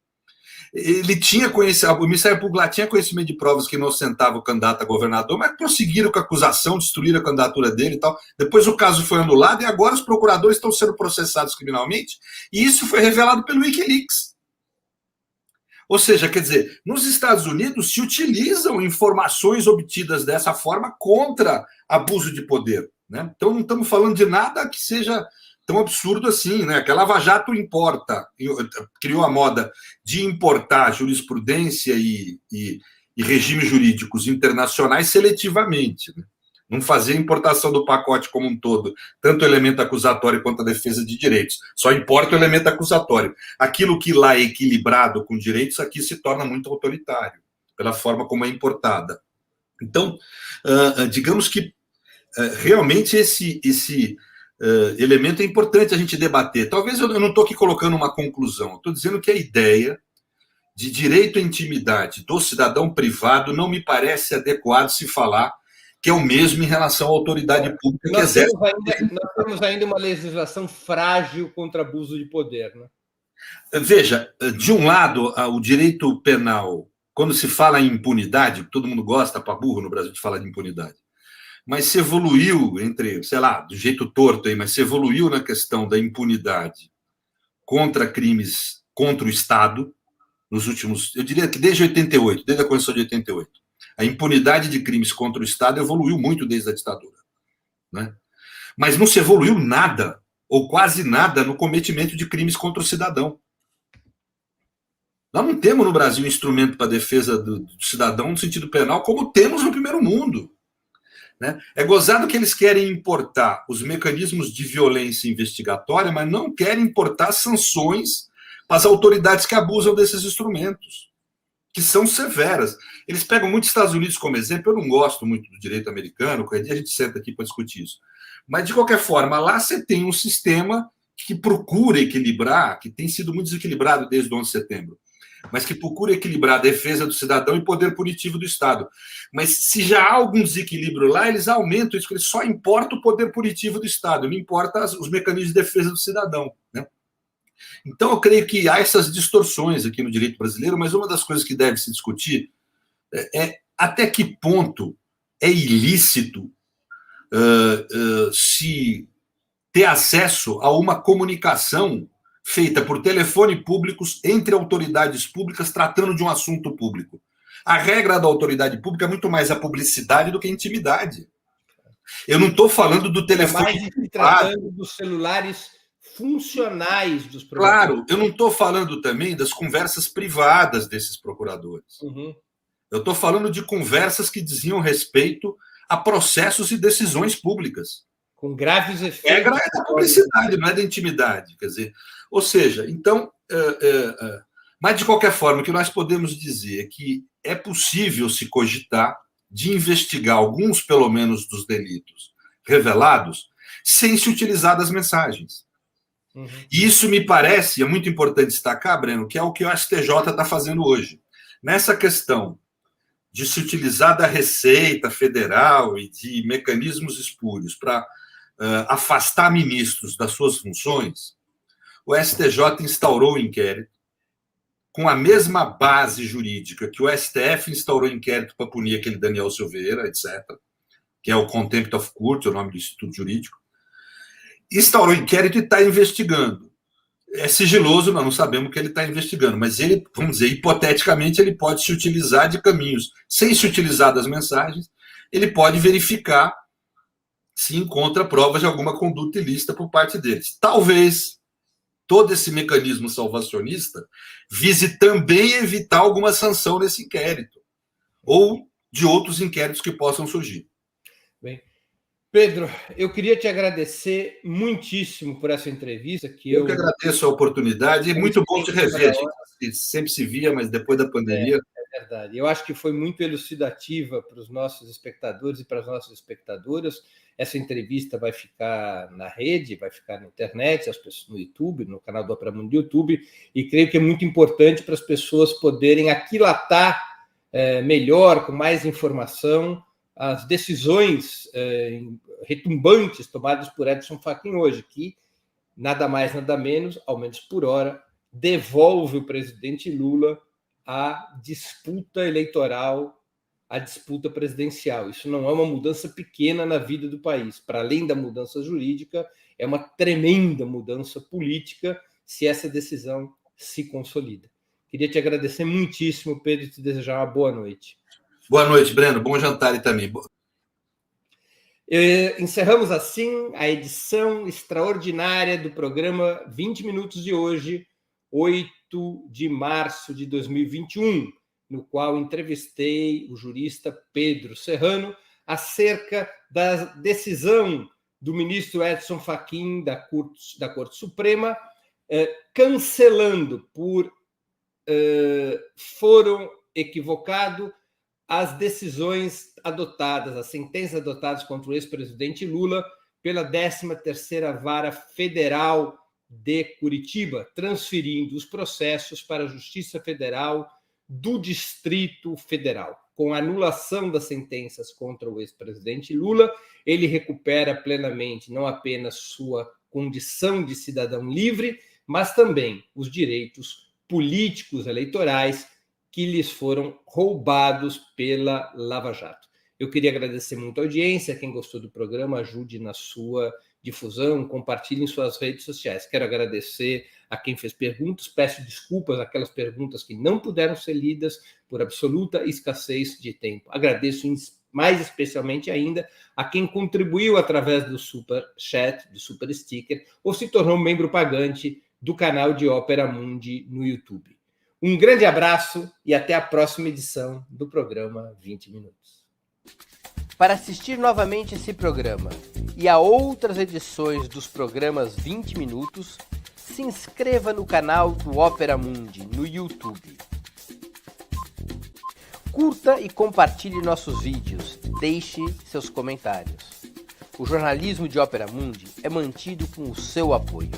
Speaker 3: O Ministério Público lá tinha conhecimento de provas que inocentava o candidato a governador, mas prosseguiram com a acusação, destruíram a candidatura dele e tal. Depois o caso foi anulado e agora os procuradores estão sendo processados criminalmente, e isso foi revelado pelo Wikileaks. Ou seja, quer dizer, nos Estados Unidos se utilizam informações obtidas dessa forma contra abuso de poder. Né? Então não estamos falando de nada que seja tão absurdo assim, né? Que a Lava Jato criou a moda de importar jurisprudência e regimes jurídicos internacionais seletivamente, né? Não fazer importação do pacote como um todo, tanto o elemento acusatório quanto a defesa de direitos. Só importa o elemento acusatório. Aquilo que lá é equilibrado com direitos, aqui se torna muito autoritário, pela forma como é importada. Então, digamos que realmente esse elemento é importante a gente debater. Talvez eu não estou aqui colocando uma conclusão, estou dizendo que a ideia de direito à intimidade do cidadão privado não me parece adequado se falar que é o mesmo em relação à autoridade pública que exerce.
Speaker 2: Nós temos ainda uma legislação frágil contra abuso de poder. Né?
Speaker 3: Veja, de um lado, o direito penal, quando se fala em impunidade, todo mundo gosta, para burro no Brasil, de falar de impunidade, mas se evoluiu do jeito torto aí, mas se evoluiu na questão da impunidade contra crimes contra o Estado, nos últimos, eu diria que desde 88, desde a Constituição de 88. A impunidade de crimes contra o Estado evoluiu muito desde a ditadura. Né? Mas não se evoluiu nada, ou quase nada, no cometimento de crimes contra o cidadão. Nós não temos no Brasil instrumento para a defesa do cidadão no sentido penal, como temos no primeiro mundo. Né? É gozado que eles querem importar os mecanismos de violência investigatória, mas não querem importar sanções para as autoridades que abusam desses instrumentos, que são severas. Eles pegam muito os Estados Unidos como exemplo, eu não gosto muito do direito americano, qualquer dia a gente senta aqui para discutir isso. Mas, de qualquer forma, lá você tem um sistema que procura equilibrar, que tem sido muito desequilibrado desde o 11 de setembro, mas que procura equilibrar a defesa do cidadão e poder punitivo do Estado. Mas se já há algum desequilíbrio lá, eles aumentam isso, porque eles só importa o poder punitivo do Estado, não importa os mecanismos de defesa do cidadão. Né? Então, eu creio que há essas distorções aqui no direito brasileiro, mas uma das coisas que deve se discutir é até que ponto é ilícito se ter acesso a uma comunicação feita por telefone públicos entre autoridades públicas tratando de um assunto público. A regra da autoridade pública é muito mais a publicidade do que a intimidade. Eu não estou falando do telefone...
Speaker 2: É mais se tratando dos celulares funcionais dos
Speaker 3: procuradores. Claro, eu não estou falando também das conversas privadas desses procuradores.
Speaker 2: Uhum.
Speaker 3: Eu estou falando de conversas que diziam respeito a processos e decisões públicas.
Speaker 2: Com graves efeitos.
Speaker 3: A regra é da publicidade, não é da intimidade. Quer dizer, ou seja, então... Mas, de qualquer forma, o que nós podemos dizer é que é possível se cogitar de investigar alguns, pelo menos, dos delitos revelados, sem se utilizar das mensagens.
Speaker 2: Uhum.
Speaker 3: E isso me parece, é muito importante destacar, Breno, que é o que o STJ está fazendo hoje. Nessa questão de se utilizar da Receita Federal e de mecanismos espúrios para afastar ministros das suas funções, o STJ instaurou o inquérito com a mesma base jurídica que o STF instaurou inquérito para punir aquele Daniel Silveira, etc., que é o Contempt of Court, é o nome do Instituto Jurídico, instaurou inquérito e está investigando. É sigiloso, nós não sabemos o que ele está investigando, mas ele, vamos dizer, hipoteticamente, ele pode se utilizar de caminhos, sem se utilizar das mensagens, ele pode verificar se encontra provas de alguma conduta ilícita por parte deles. Talvez todo esse mecanismo salvacionista vise também evitar alguma sanção nesse inquérito, ou de outros inquéritos que possam surgir.
Speaker 2: Bem, Pedro, eu queria te agradecer muitíssimo por essa entrevista. Eu
Speaker 3: que agradeço a oportunidade, é muito bom te rever. A gente sempre se via, mas depois da pandemia...
Speaker 2: É verdade. Eu acho que foi muito elucidativa para os nossos espectadores e para as nossas espectadoras. Essa entrevista vai ficar na rede, vai ficar na internet, as pessoas no YouTube, no canal do Opera Mundi YouTube, e creio que é muito importante para as pessoas poderem aquilatar melhor, com mais informação, as decisões retumbantes tomadas por Edson Fachin hoje, que nada mais, nada menos, ao menos por hora, devolve o presidente Lula à disputa eleitoral, a disputa presidencial. Isso não é uma mudança pequena na vida do país. Para além da mudança jurídica, é uma tremenda mudança política se essa decisão se consolida. Queria te agradecer muitíssimo, Pedro, e te desejar uma boa noite.
Speaker 3: Boa noite, Breno. Bom jantar e também.
Speaker 2: Encerramos assim a edição extraordinária do programa 20 Minutos de hoje, 8 de março de 2021, no qual entrevistei o jurista Pedro Serrano acerca da decisão do ministro Edson Fachin da Corte Suprema, cancelando por foro equivocado as decisões adotadas, as sentenças adotadas contra o ex-presidente Lula pela 13ª Vara Federal de Curitiba, transferindo os processos para a Justiça Federal do Distrito Federal. Com a anulação das sentenças contra o ex-presidente Lula, ele recupera plenamente não apenas sua condição de cidadão livre, mas também os direitos políticos eleitorais que lhes foram roubados pela Lava Jato. Eu queria agradecer muito a audiência. Quem gostou do programa, ajude na sua difusão, compartilhe em suas redes sociais. Quero agradecer a quem fez perguntas, peço desculpas aquelas perguntas que não puderam ser lidas por absoluta escassez de tempo. Agradeço mais especialmente ainda a quem contribuiu através do Super Chat, do Super Sticker, ou se tornou membro pagante do canal de Opera Mundi no YouTube. Um grande abraço e até a próxima edição do programa 20 Minutos. Para assistir novamente esse programa e a outras edições dos programas 20 Minutos, se inscreva no canal do Opera Mundi no YouTube. Curta e compartilhe nossos vídeos, deixe seus comentários. O jornalismo de Opera Mundi é mantido com o seu apoio.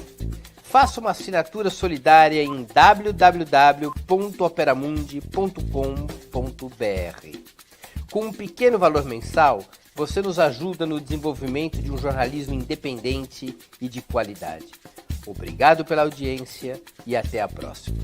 Speaker 2: Faça uma assinatura solidária em www.operamundi.com.br. Com um pequeno valor mensal, você nos ajuda no desenvolvimento de um jornalismo independente e de qualidade. Obrigado pela audiência e até a próxima.